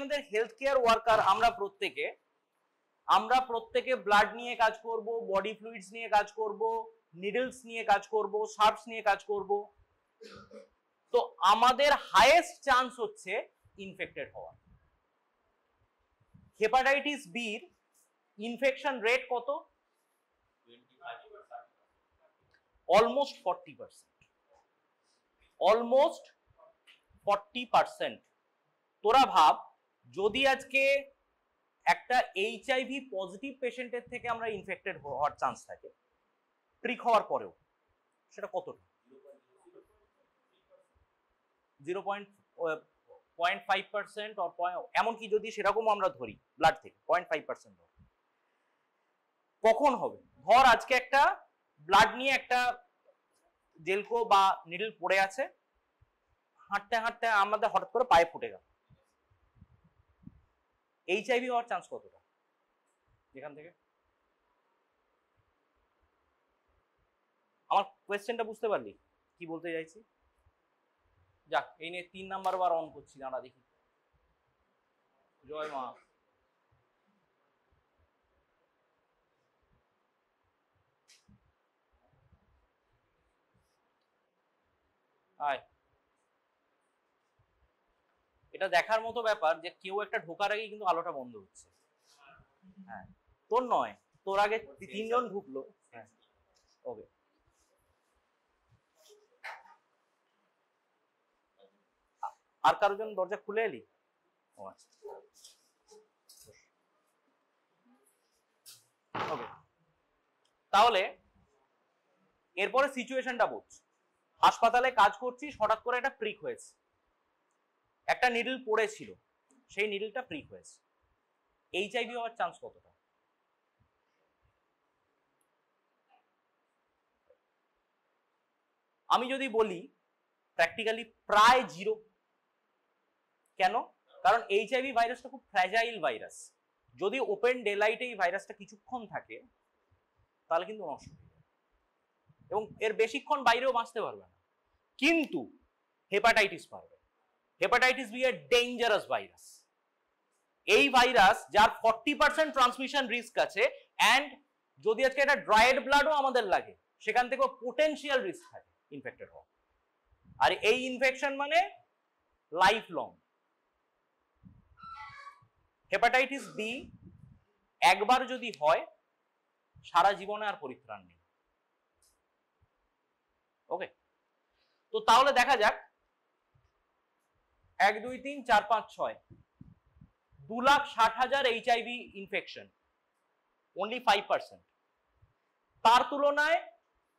আমাদের health care worker আমরা প্রত্যেকে ব্লাড নিয়ে কাজ করব, বডি ফ্লুইডস নিয়ে কাজ করব, নিডলস নিয়ে কাজ করব, শার্পস নিয়ে কাজ করব। তো আমাদের হাইয়েস্ট চান্স হচ্ছে ইনফেক্টেড হওয়ার। হেপাটাইটিস বি এর ইনফেকশন রেট কত? অলমোস্ট 40%। অলমোস্ট 40%। তোরা ভাব, যদি আজকে একটা এইচআইভি পজিটিভ পেশেন্টের থেকে আমরা ইনফেক্টেড হওয়ার চান্স থাকে প্রিক হওয়ার পরেও, সেটা কতটা? 0.5% এমনকি যদি সেরকম আমরা ধরি ব্লাড থেকে 0.5%। কখন হবে? ধর আজকে একটা ব্লাড নিয়ে একটা জেলকো বা নিডল পড়ে আছে, হাঁটতে হাঁটতে আমাদের হঠাৎ করে পায়ে ফুটে গেল, এইচআইভি হওয়ার চান্স কতটা এখান থেকে? আমার কোয়েশ্চেনটা বুঝতে পারলি কি বলতে চাইছি? যাক, এই নিয়ে 3 নাম্বার বার অন করছি, দাঁড়া দেখি। জয় মা। আয়, এটা দেখার মতো ব্যাপার যে কেউ একটা ঢোকার আগে কিন্তু আলোটা বন্ধ হচ্ছে। হ্যাঁ, তোর নয়, তোর আগে 3 জন ঢুকলো। হ্যাঁ, ওকে। আর কারোর জন্য দরজা খুলে এলি? ও আচ্ছা, ওকে। তাহলে এরপরে সিচুয়েশনটা বুঝ। হাসপাতালে কাজ করছিস, হঠাৎ করে একটা প্রিক হয়েছে, একটা নিডল পড়েছিল, সেই নিডলটা প্রিক হয়েছে, এইচআইভি হওয়ার চান্স কতটা? আমি যদি বলি প্র্যাকটিক্যালি প্রায় 0। কেন? কারণ এইচআইভি ভাইরাসটা খুব ফ্র্যাজাইল ভাইরাস। যদি ওপেন ডে লাইটে এই ভাইরাসটা কিছুক্ষণ থাকে তাহলে কিন্তু নষ্ট হয়ে যাবে এবং এর বেশিক্ষণ বাইরেও বাঁচতে পারবে না। কিন্তু হেপাটাইটিস পারবে। Hepatitis B a dangerous virus. এই ভাইরাস যার 40% ট্রান্সমিশন রিস্ক আছে, অ্যান্ড যদি আজকে একটা ড্রাইড ব্লাডও আমাদের লাগে সেখান থেকেও পোটেনশিয়াল রিস্ক থাকে ইনফেক্টেড হওয়া। আর এই ইনফেকশন মানে লাইফ লং। হেপাটাইটিস বি একবার যদি হয় সারা জীবনে আর পরিত্রাণ নেই। ওকে, তো তাহলে দেখা যাক 1 2 3 4 5 6 2,60,000 এইচআইভি ইনফেকশন, অনলি 5%। তার তুলনায়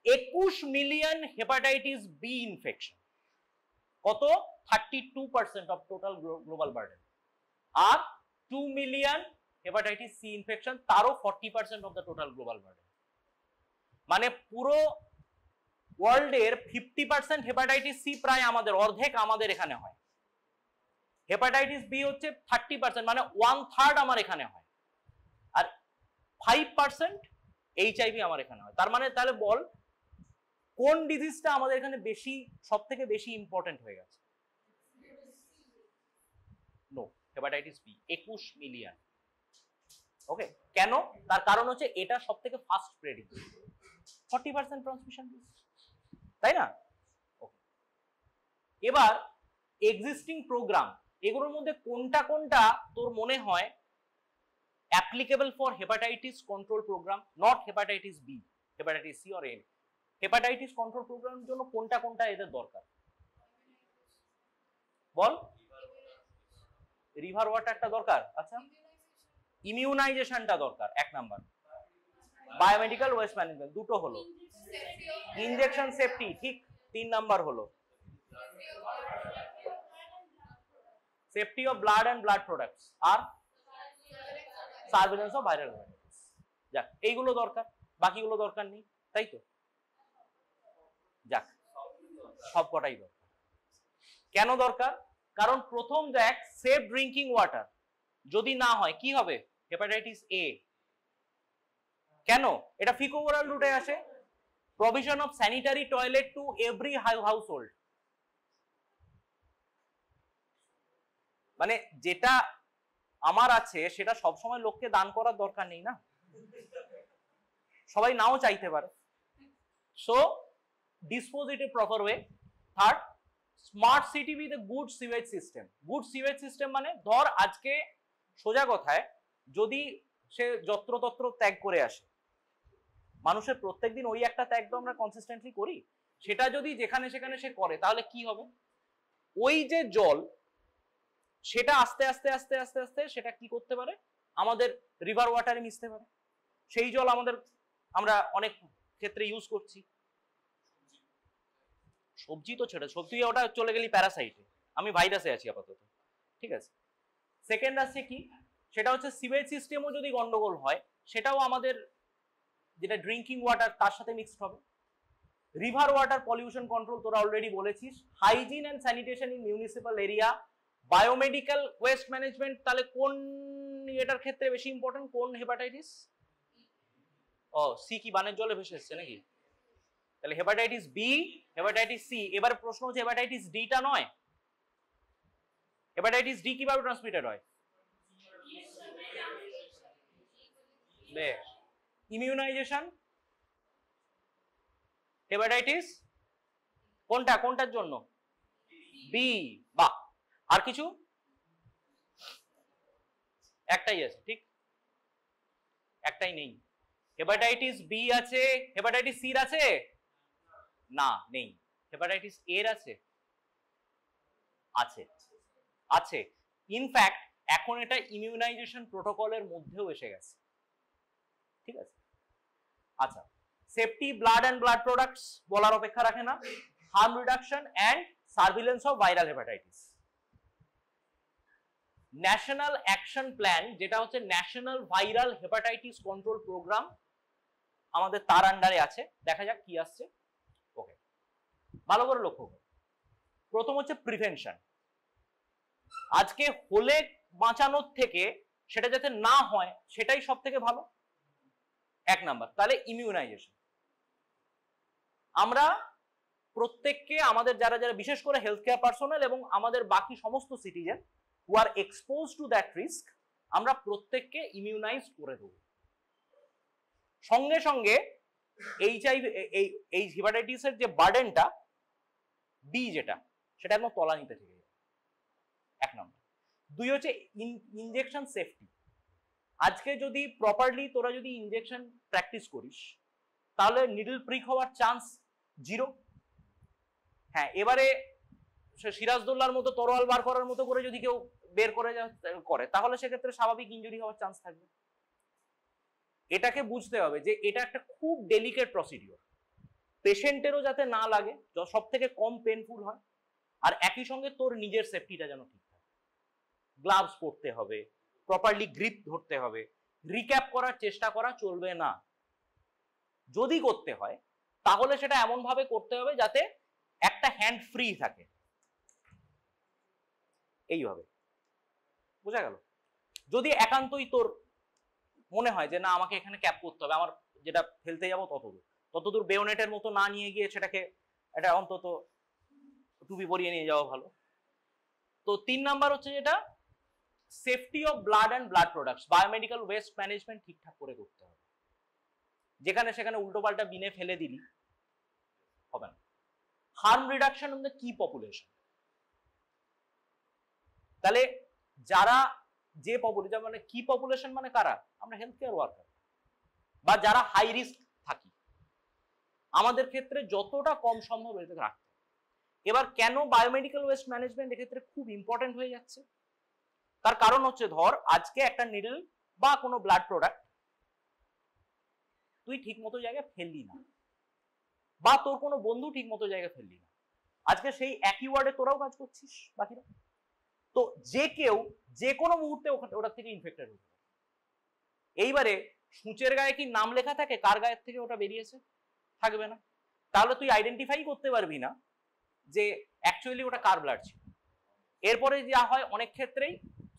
21 মিলিয়ন হেপাটাইটিস বি ইনফেকশন, কত? 32% অফ টোটাল গ্লোবাল বার্ডেন। আর 2 মিলিয়ন হেপাটাইটিস সি ইনফেকশন, তারও 40% of the total global burden. মানে পুরো ওয়ার্ল্ডের 50% হেপাটাইটিস সি, প্রায় আমাদের অর্ধেক আমাদের এখানে হয়। হেপাটাইটিস বি হচ্ছে 30%, মানে 1/3 আমার এখানে হয়। আর 5% এইচআইভি আমার এখানে হয়। তার মানে তাহলে বল কোন ডিজিজটা আমাদের এখানে বেশি, সব থেকে বেশি ইম্পর্টেন্ট হয়ে গেছে? No, hepatitis B 21 million. Okay, কেন? তার কারণ হচ্ছে এটা সব থেকে ফাস্ট স্প্রেডিং, 40% ট্রান্সমিশন রিস্ক, তাই না? ওকে, এবার এক্সিস্টিং প্রোগ্রাম, এগুলোর মধ্যে কোনটা কোনটা তোর মনে হয় applicable for hepatitis control programme, not hepatitis B, hepatitis C or A? Hepatitis control প্রোগ্রামের জন্য কোনটা কোনটা এদের দরকার বল? রিভার ওয়াটারটা দরকার, আচ্ছা। ইমিউনাইজেশনটা দরকার 1 নাম্বার। বায়োমেডিক্যাল ওয়েস্ট ম্যানেজমেন্ট, দুটো হলো। ইনজেকশন সেফটি, ঠিক, 3 নাম্বার হলো। Safety of blood and blood products, আর সার্ভেলেন্স অফ ভাইরাল হেপাটাইটিস। যাক, এইগুলো দরকার, বাকিগুলো দরকার নেই, তাই তো? যাক, সবকটাই দরকার। কেন দরকার? কারণ প্রথম দেখ, সেফ ড্রিঙ্কিং ওয়াটার যদি না হয় কি হবে? Hepatitis A. কেন? এটা ফিকো ওরাল রুটে আসে। Provision of sanitary toilet to every house hold, মানে যেটা আমার আছে সেটা সবসময় লোককে দান করার দরকার নেই না, সবাই নাও চাইতে পারে। So dispose it in proper way. Third, smart city with a good sewage system. Good sewage system মানে ধর আজকে সোজা কথায় যদি সে যত্রতত্র ত্যাগ করে আসে, মানুষের প্রত্যেকদিন ওই একটা ত্যাগ তো আমরা কনসিস্টেন্টলি করি, সেটা যদি যেখানে সেখানে সে করে তাহলে কি হবে, ওই যে জল সেটা আস্তে আস্তে আস্তে আস্তে আস্তে সেটা কি করতে পারে, আমাদের রিভার ওয়াটারে মিশতে পারে, সেই জল আমরা অনেক ক্ষেত্রে ইউজ করছি। সবজি তো ছেড়ে, সবজি ওটা চলে গেলি প্যারাসাইটে, আমি ভাইরাসে আছি আপাতত, ঠিক আছে। সেকেন্ড আছে কি, সেটা হচ্ছে সিওয়েজ সিস্টেমও যদি গন্ডগোল হয় সেটাও আমাদের যেটা ড্রিঙ্কিং ওয়াটার তার সাথে মিক্সড হবে। রিভার ওয়াটার পলিউশন কন্ট্রোল তোরা অলরেডি বলেছিস। Hygiene and sanitation in municipal area, biomedical waste management, তাহলে কোন এটার ক্ষেত্রে বেশি ইম্পর্টেন্ট, কোন হেপাটাইটিস? ও সি কি বানের জলে ভেসে এসছে নাকি? তাহলে হেপাটাইটিস বি, হেপাটাইটিস সি। এবার প্রশ্ন হচ্ছে হেপাটাইটিস ডি টা নয়, হেপাটাইটিস ডি কিভাবে ট্রান্সমিটেড হয়? ইমিউনাইজেশন। হেপাটাইটিস কোনটার জন্য? বি। বাহ, আর কিছু? একটাই আছে, ঠিক, একটাই নেই। হেপাটাইটিস বি আছে, হেপাটাইটিস সি আছে না, নেই। হেপাটাইটিস এর আছে, আছে, আছে। ইনফ্যাক্ট এখন এটা ইমিউনাইজেশন প্রোটোকলের মধ্যেও এসে গেছে, ঠিক আছে। আচ্ছা, safety blood and blood products বলার অপেক্ষা রাখে না। Harm reduction and surveillance of viral hepatitis. National action plan, যেটা হচ্ছে national viral hepatitis control programme, আমাদের তার আন্ডারে আছে। দেখা যাক কি আসছে। ওকে, ভালো করে লক্ষ্য করো। প্রথম হচ্ছে প্রিভেনশন। আজকে হলে বাঁচানোর থেকে সেটা যাতে না হয় সেটাই সব থেকে ভালো, এক নাম্বার। তাহলে ইমিউনাইজেশন। আমরা প্রত্যেককে, আমাদের যারা যারা বিশেষ করে হেলথ কেয়ার পার্সোনাল এবং আমাদের বাকি সমস্ত citizen who R expose to that risk, আমরা প্রত্যেককে ইমিউনাইজ করে দেব। সঙ্গে সঙ্গে এইচআইভি, এই হেপাটাইটিসের যে বার্ডেনটা বি যেটা, সেটা একদম তলানিতে থেকে যাবে, এক নম্বর। দুই হচ্ছে ইনজেকশন সেফটি। আজকে যদি প্রপারলি তোরা যদি ইনজেকশন প্র্যাকটিস করিস তাহলে নিডল প্রিক হওয়ার চান্স জিরো। হ্যাঁ, এবারে সিরাজদৌল্লার মতো তরোয়াল বার করার মতো করে যদি কেউ বের করে তাহলে সেক্ষেত্রে স্বাভাবিক ইনজুরি হওয়ার চান্স থাকবে। এটাকে বুঝতে হবে যে এটা একটা খুব ডেলিকেট প্রসিডিওর, পেশেন্টেরও যাতে না লাগে, সব থেকে কম পেনফুল হয়, আর একই সঙ্গে তোর নিজের সেফটিটা যেন ঠিক থাকে। গ্লাভস পরতে হবে, প্রপারলি গ্রিপ ধরতে হবে, রিক্যাপ করার চেষ্টা করা চলবে না। যদি করতে হয় তাহলে সেটা এমন ভাবে করতে হবে যাতে একটা হ্যান্ড ফ্রি থাকে, এইভাবে। বোঝা গেল? যদি একান্তই তোর মনে হয় যে না আমাকে এখানে ক্যাপ করতে হবে, আমার যেটা ফেলতে যাবো ততদূর বেয়োনেটের মতো না নিয়ে গিয়ে সেটাকে এটা অন্তত টুপি পরিয়ে নিয়ে যাওয়া ভালো। তো 3 নাম্বার হচ্ছে যেটা safety of blood and blood products, biomedical waste management ঠিকঠাক করে করতে হবে। যেখানে সেখানে উল্টো পাল্টা বিনে ফেলে দিলি হবে না। হার্ম রিডাকশন ইন দ্য কি পপুলেশন। তাহলে যারা যে পপুলেশন, মানে কি পপুলেশন মানে কারা? আমরা হেলথ কেয়ার ওয়ার্কার বা যারা হাই রিস্ক থাকি, আমাদের ক্ষেত্রে যতটা কম সম্ভব এটাকে রাখতে। এবার কেন বায়োমেডিক্যাল ওয়েস্ট ম্যানেজমেন্ট এক্ষেত্রে খুব ইম্পর্টেন্ট হয়ে যাচ্ছে? তার কারণ হচ্ছে ধর আজকে একটা নিডল বা কোনো ব্লাড প্রোডাক্ট তুই ঠিক মতো জায়গায় ফেললি না, বা তোর কোনো বন্ধু ঠিক মতো জায়গায় ফেললি না, আজকে সেই একই ওয়ার্ডে তোরাও কাজ করছিস বাকিরা, তো যে কেউ যে কোনো মুহূর্তে ওটার থেকে ইনফেক্টেড হতে পারে। এইবারে সূচের গায়ে কি নাম লেখা থাকে কার গায়ের থেকে ওটা বেরিয়েছে? থাকবে না। তাহলে তুই আইডেন্টিফাই করতে পারবি না যে অ্যাকচুয়ালি ওটা কার ব্লাড ছিল। এরপরে যা হয় অনেক ক্ষেত্রেই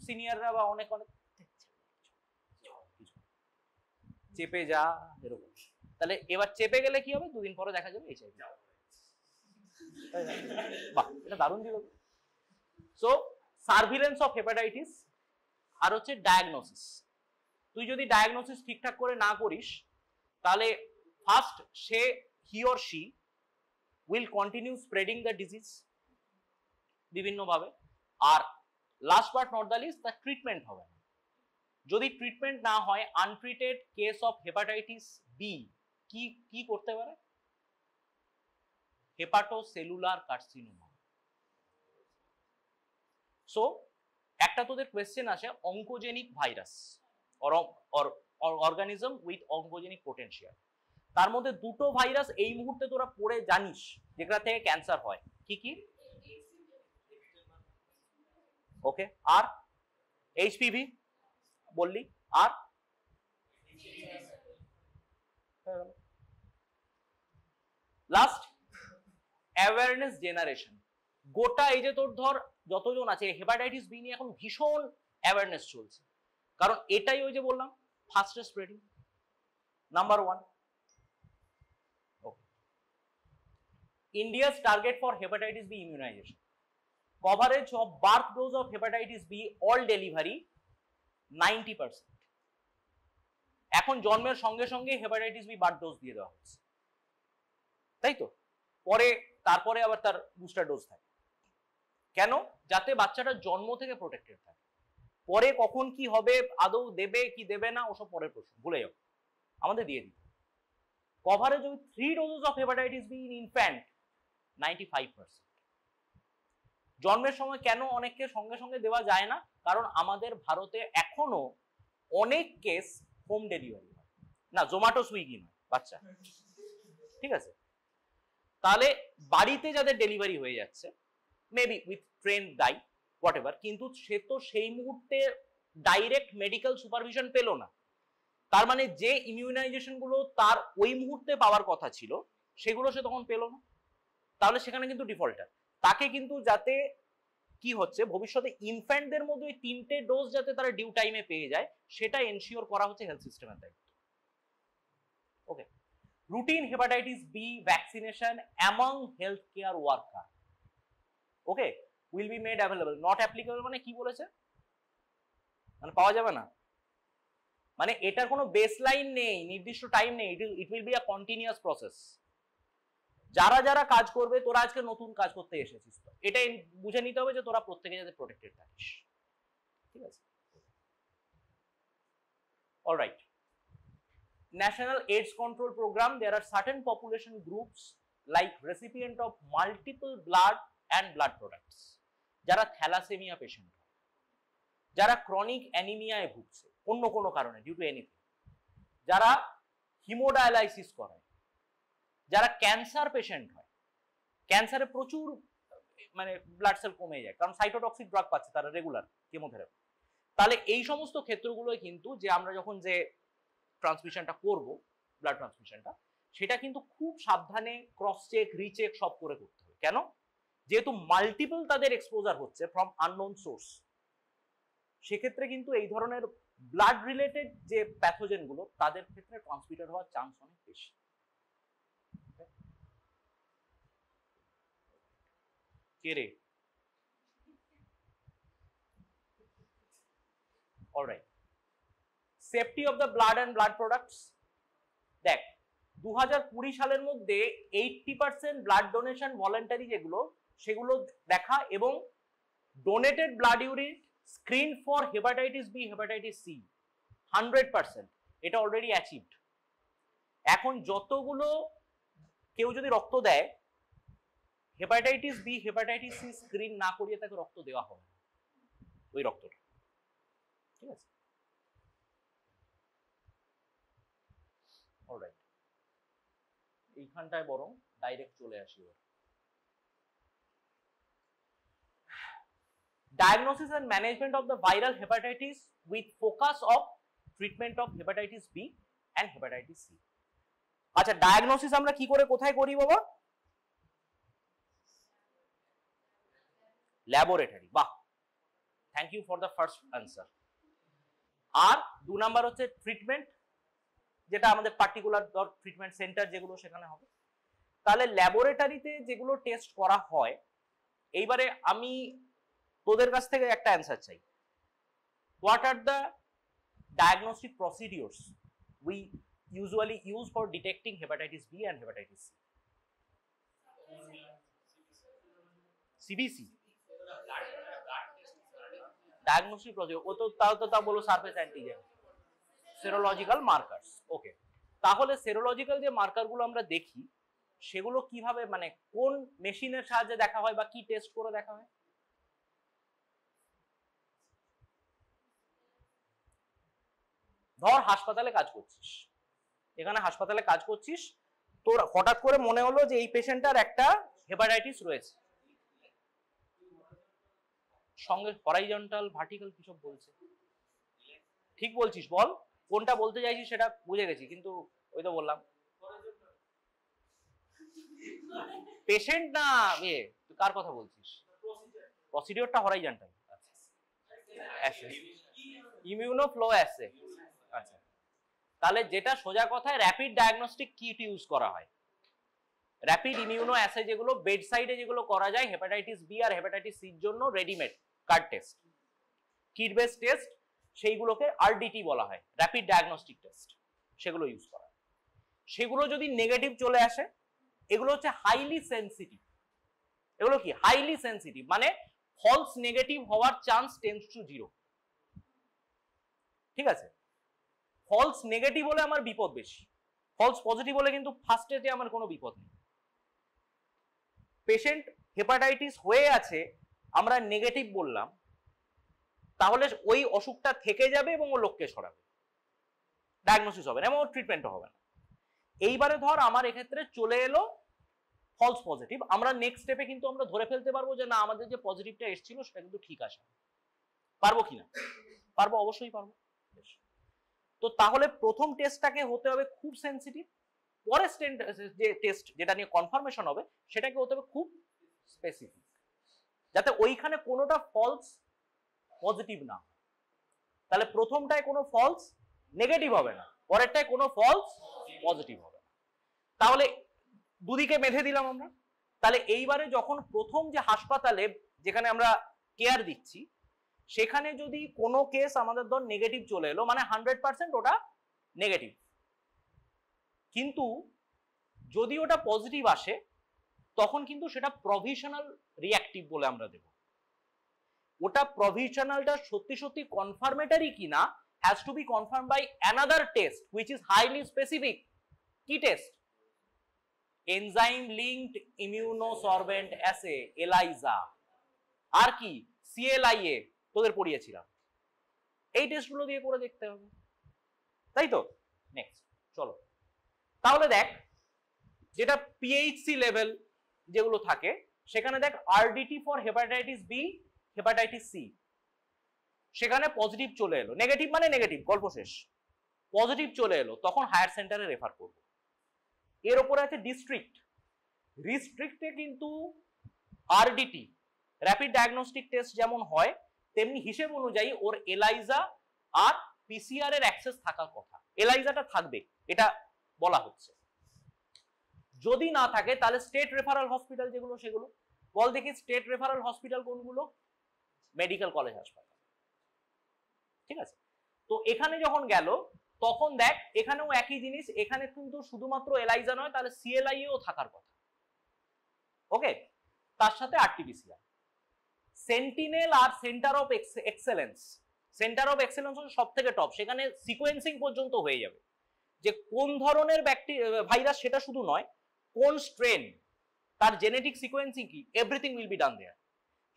সিনিয়ররা বা অনেক চেপে যা এরকম। তাহলে এবার চেপে গেলে কি হবে? 2 দিন পরে দেখা যাবে এইচআইভি। বাহ, এটা দারুণ দিল। সো সার্ভিলেন্স অফ হেপাটাইটিস, আর হচ্ছে ডায়াগনোসিস। তুই যদি ডায়াগনোসিস ঠিকঠাক করে না করিস তাহলে first he or she will continue spreading the disease বিভিন্নভাবে, আর last but not the least, তার ট্রিটমেন্ট হবে না। যদি ট্রিটমেন্ট না হয়, untreated case of hepatitis B কি করতে পারে? Hepatocellular carcinoma. সো একটা তোদের কোয়েশ্চেন আসে, অঙ্কোজেনিক ভাইরাস অর্গানিজম উইথ অঙ্কোজেনিক পোটেনশিয়াল, তার মধ্যে দুটো ভাইরাস এই মুহূর্তে তোরা পড়ে জানিস যেগুলা থেকে ক্যান্সার হয়, কি কি? ওকে, আর এইচপিভি বললি, আর লাস্ট অ্যাওয়ারনেস জেনারেশন। গোটা এই যে তোর ধর যতজন আছে হেপাটাইটিস বি নিয়ে এখন ভীষণ অ্যাওয়ারনেস চলছে, কারণ এটাই ওই যে বললাম fastest spreading, number 1। India's target for hepatitis B immunization. Coverage of birth dose of hepatitis B all delivery 90%. এখন জন্মের সঙ্গে সঙ্গে হেপাটাইটিস বি বার্থ ডোজ দিয়ে দেওয়া হচ্ছে, তাই তো? তারপরে আবার তার বুস্টার ডোজ থাকে। কেন? যাতে বাচ্চাটা জন্ম থেকে প্রোটেক্টেড থাকে। পরে কখন কি হবে, আদৌ দেবে কি দেবে না, ওসব পরের প্রশ্ন, ভুলে যাও, আমাদের দিয়ে দিতে। Coverage with 3 doses of hepatitis B in infant 95%। জন্মের সময় কেন অনেককে সঙ্গে সঙ্গে দেওয়া যায় না? কারণ আমাদের ভারতে এখনো অনেক কেস হোম ডেলিভারি হয় না, জোম্যাটো সুইগি নয় বাচ্চা, ঠিক আছে? তাহলে বাড়িতে যাদের ডেলিভারি হয়ে যাচ্ছে, maybe with train guy whatever, কিন্তু সে তো সেই মুহূর্তে ডাইরেক্ট মেডিকেল সুপারভিশন পেল না, তার মানে যে ইমিউনাইজেশন গুলো তার ওই মুহূর্তে পাওয়ার কথা ছিল সেগুলো সে তখন পেল না, তাহলে সেখানে কিন্তু ডিফল্টার। তাকে কিন্তু যাতে কি হচ্ছে ভবিষ্যতে ইনফ্যান্টদের মধ্যে ওই 3টে ডোজ যাতে তারা ডিউ টাইমে পেয়ে যায়, সেটা এনশিওর করা হচ্ছে হেলথ সিস্টেমের দায়িত্ব। Okay, routine hepatitis B vaccination among health care worker, okay, will be made available. Not applicable মানে কি বলেছে? মানে পাওয়া যাবে না, মানে এটার কোনো বেসলাইন নেই, নির্দিষ্ট টাইম নেই, it will be a continuous process. যারা যারা কাজ করবে, তোরা আজকে নতুন কাজ করতে এসেছিস, তো এটাই বুঝে নিতে হবে যে তোরা প্রত্যেকে যাতে প্রোটেক্টেড থাকিস, ঠিক আছে? Alright, national AIDS control programme, there are certain population groups like recipient of multiple blood and blood products, যারা থ্যালাসেমিয়া পেশেন্ট, যারা ক্রনিক অ্যানিমিয়ায় ভুগছে অন্য কোনো কারণে ডিউ টু এনিথিং, যারা হিমোডায়ালাইসিস করায়, যারা ক্যান্সার পেশেন্ট হয়, ক্যান্সারে প্রচুর মানে ব্লাড সেল কমে যায় কারণ সাইটোটক্সিক ড্রাগ পাচ্ছে তারা রেগুলার কেমোথেরাপি, তাহলে এই সমস্ত ক্ষেত্রগুলোই কিন্তু যে আমরা যখন যে ট্রান্সমিশনটা করব, ব্লাড ট্রান্সমিশনটা, সেটা কিন্তু খুব সাবধানে ক্রস চেক রিচেক সব করে করতে হবে। কেন? যেহেতু মাল্টিপল তাদের এক্সপোজার হচ্ছে ফ্রম আননোন সোর্স, সেক্ষেত্রে কিন্তু এই ধরনের ব্লাড রিলেটেড যে প্যাথোজেন গুলো তাদের ক্ষেত্রে ট্রান্সমিটার হওয়ার চান্স অনেক বেশি। কে রে? Alright, safety of the blood and blood products. দেখ, 2020 সালের মধ্যে 80% ব্লাড ডোনেশন ভলেন্টারি যেগুলো, সেগুলো দেখা, এবং donated blood urine screen for hepatitis B, hepatitis C 100%, এটা অলরেডি অ্যাচিভড। এখন যতগুলো কেউ যদি রক্ত দেয়, hepatitis B, hepatitis C screen না করিয়ে তাকে রক্ত দেওয়া হবে না, ওই রক্তটা, ঠিক আছে? অলরাইট, এইখানটায় বরং ডাইরেক্ট চলে আসি। Diagnosis and management of the viral hepatitis with focus of treatment of hepatitis B and hepatitis C. আচ্ছা, ডায়াগনোসিস আমরা কি করে কোথায় করি বাবা? ল্যাবরেটরি। বাহ, thank you for the first answer. আর 2 নাম্বার হচ্ছে ট্রিটমেন্ট, যেটা আমাদের পার্টিকুলার ট্রিটমেন্ট সেন্টার যেগুলো সেখানে হবে। তাহলে ল্যাবরেটরিতে যেগুলো টেস্ট করা হয়, এইবারে আমি তোদের কাছ থেকে একটা অ্যান্সার চাই। What are the diagnostic procedures we usually use for detecting hepatitis B and hepatitis C? CBC. Diagnostic procedure. ও তো তাও বলো সারফেস অ্যান্টিজেন, সেরোলজিক্যাল মার্কারস। ওকে, তাহলে সেরোলজিক্যাল যে মার্কারগুলো আমরা দেখি সেগুলো কিভাবে, মানে কোন মেশিনের সাহায্যে দেখা হয় বা কি টেস্ট করে দেখা হয়? ধর হাসপাতালে কাজ করছিস, এখানে হাসপাতালে কাজ করছিস, তোর হঠাৎ করে মনে হলো যে এই পেশেন্টটার একটা হেপাটাইটিস রয়েছে, সঙ্গে হরাইজন্টাল ভার্টিক্যাল কি সব বলছে, ঠিক বলছিস, বল কোনটা বলতে চাইছিস সেটা বুঝে গেছি, কিন্তু ওই তো বললাম পেশেন্ট না, তুই কার কথা বলছিস? প্রসিডিওরটা হরাইজন্টাল। আচ্ছা, ইমিউনো ফ্লো অ্যাসে। আচ্ছা, তাহলে যেটা সোজা কথায় র্যাপিড ডায়াগনস্টিক কিট ইউজ করা হয়, র্যাপিড ইমিউনো অ্যাসে যেগুলো বেড সাইডে যেগুলো করা যায় হেপাটাইটিস বি আর হেপাটাইটিস সির জন্য readymade card test, kit base test, সেইগুলোকে আরডিটি বলা হয়, র্যাপিড ডায়াগনস্টিক টেস্ট, সেগুলো ইউজ করা হয়। সেগুলো যদি নেগেটিভ চলে আসে, এগুলো হচ্ছে হাইলি সেনসিটিভ। এগুলো কি হাইলি সেনসিটিভ, মানে ফলস নেগেটিভ হওয়ার চান্স টেন্ডস টু 0। ঠিক আছে, ফলস নেগেটিভ হলে আমার বিপদ বেশি, ফলস পজিটিভ হলে কিন্তু ফার্স্ট স্টেজে আমার কোনো বিপদ নেই। পেশেন্ট হেপাটাইটিস হয়ে আছে, আমরা নেগেটিভ বললাম, তাহলে ওই অসুখটা থেকে যাবে এবং ও লোককে ছড়াবে, ডায়াগনোসিস হবে না এবং ট্রিটমেন্টও হবে না। এইবারে ধর আমার এক্ষেত্রে চলে এলো ফলস পজিটিভ, আমরা নেক্সট স্টেপে কিন্তু আমরা ধরে ফেলতে পারবো যে না, আমাদের যে পজিটিভটা এসেছিল সেটা কিন্তু ঠিক আছে, পারবো কিনা? পারবো, অবশ্যই পারবো। তো তাহলে প্রথম টেস্টটাকে হতে হবে খুব সেনসিটিভ, পরের যে টেস্ট যেটা নিয়ে কনফার্মেশন হবে সেটাকে হতে হবে খুব স্পেসিফিক, যাতে ওইখানে কোনোটা ফলস পজিটিভ না হয়। তাহলে প্রথমটায় কোনো ফলস নেগেটিভ হবে না, পরেরটায় কোনো ফলস পজিটিভ হবে না। তাহলে দুদিকে বেঁধে দিলাম আমরা। তাহলে এইবারে যখন প্রথম যে হাসপাতালে যেখানে আমরা কেয়ার দিচ্ছি, সেখানে যদি কোনো কেস আমাদের ধর নেগেটিভ চলে এলো, মানে 100% ওটা নেগেটিভ, কিন্তু যদি ওটা পজিটিভ আসে তখন কিন্তু সেটা প্রভিশনাল রিঅ্যাক্টিভ বলে আমরা দেব। ওটা প্রভিশনালটা সত্যি সত্যি কনফার্মেটরি কিনা has to be confirm by another test which is highly specific. কি test? Enzyme linked immunosorbent assay, ELISA. আর কি? সিএলআইএ তোদের পড়িয়েছিলাম। এই টেস্টগুলো দিয়ে করে দেখতে হবে, তাই তো? নেক্সট চলো, তাহলে দেখ যেটা পিএইচসি লেভেল যেগুলো থাকে সেখানে দেখ RDT for hepatitis B, hepatitis C, সেখানে পজিটিভ চলে এলো, নেগেটিভ মানে নেগেটিভ, গল্প শেষ। পজিটিভ চলে এলো তখন হায়ার সেন্টারে রেফার করব। এর উপরে আছে ডিস্ট্রিক্ট। ডিস্ট্রিক্টে কিন্তু আরডিটি র্যাপিড ডায়াগনস্টিক টেস্ট যেমন হয় তেমনি হিসেব অনুযায়ী ওর এলাইজা আর পিসিআর এর অ্যাক্সেস থাকার কথা। এলাইজাটা থাকবে এটা বলা হচ্ছে। যদি না থাকে তাহলে স্টেট রেফারাল হসপিটাল যেগুলো সেগুলো বল দেখি। স্টেট রেফারাল হসপিটাল কোনগুলো? মেডিকেল কলেজ হাসপাতাল। ঠিক আছে, তো এখানে যখন গেল তখন দেখ এখানেও একই জিনিস, এখানে কিন্তু শুধুমাত্র এলাইজা নয়, তাহলে সিএলআইও থাকার কথা। ওকে, তার সাথে আরটিপিসিআর। সেন্টিনেল আর centre of excellence, centre of excellence হচ্ছে সব থেকে টপ, সেখানে সিকোয়েন্সিং পর্যন্ত হয়ে যাবে, যে কোন ধরনের ভাইরাস সেটা শুধু নয়, কোন স্ট্রেন, তার জেনেটিক সিকোয়েন্সিং কি, এভরিথিং উইল বি ডান দেয়ার।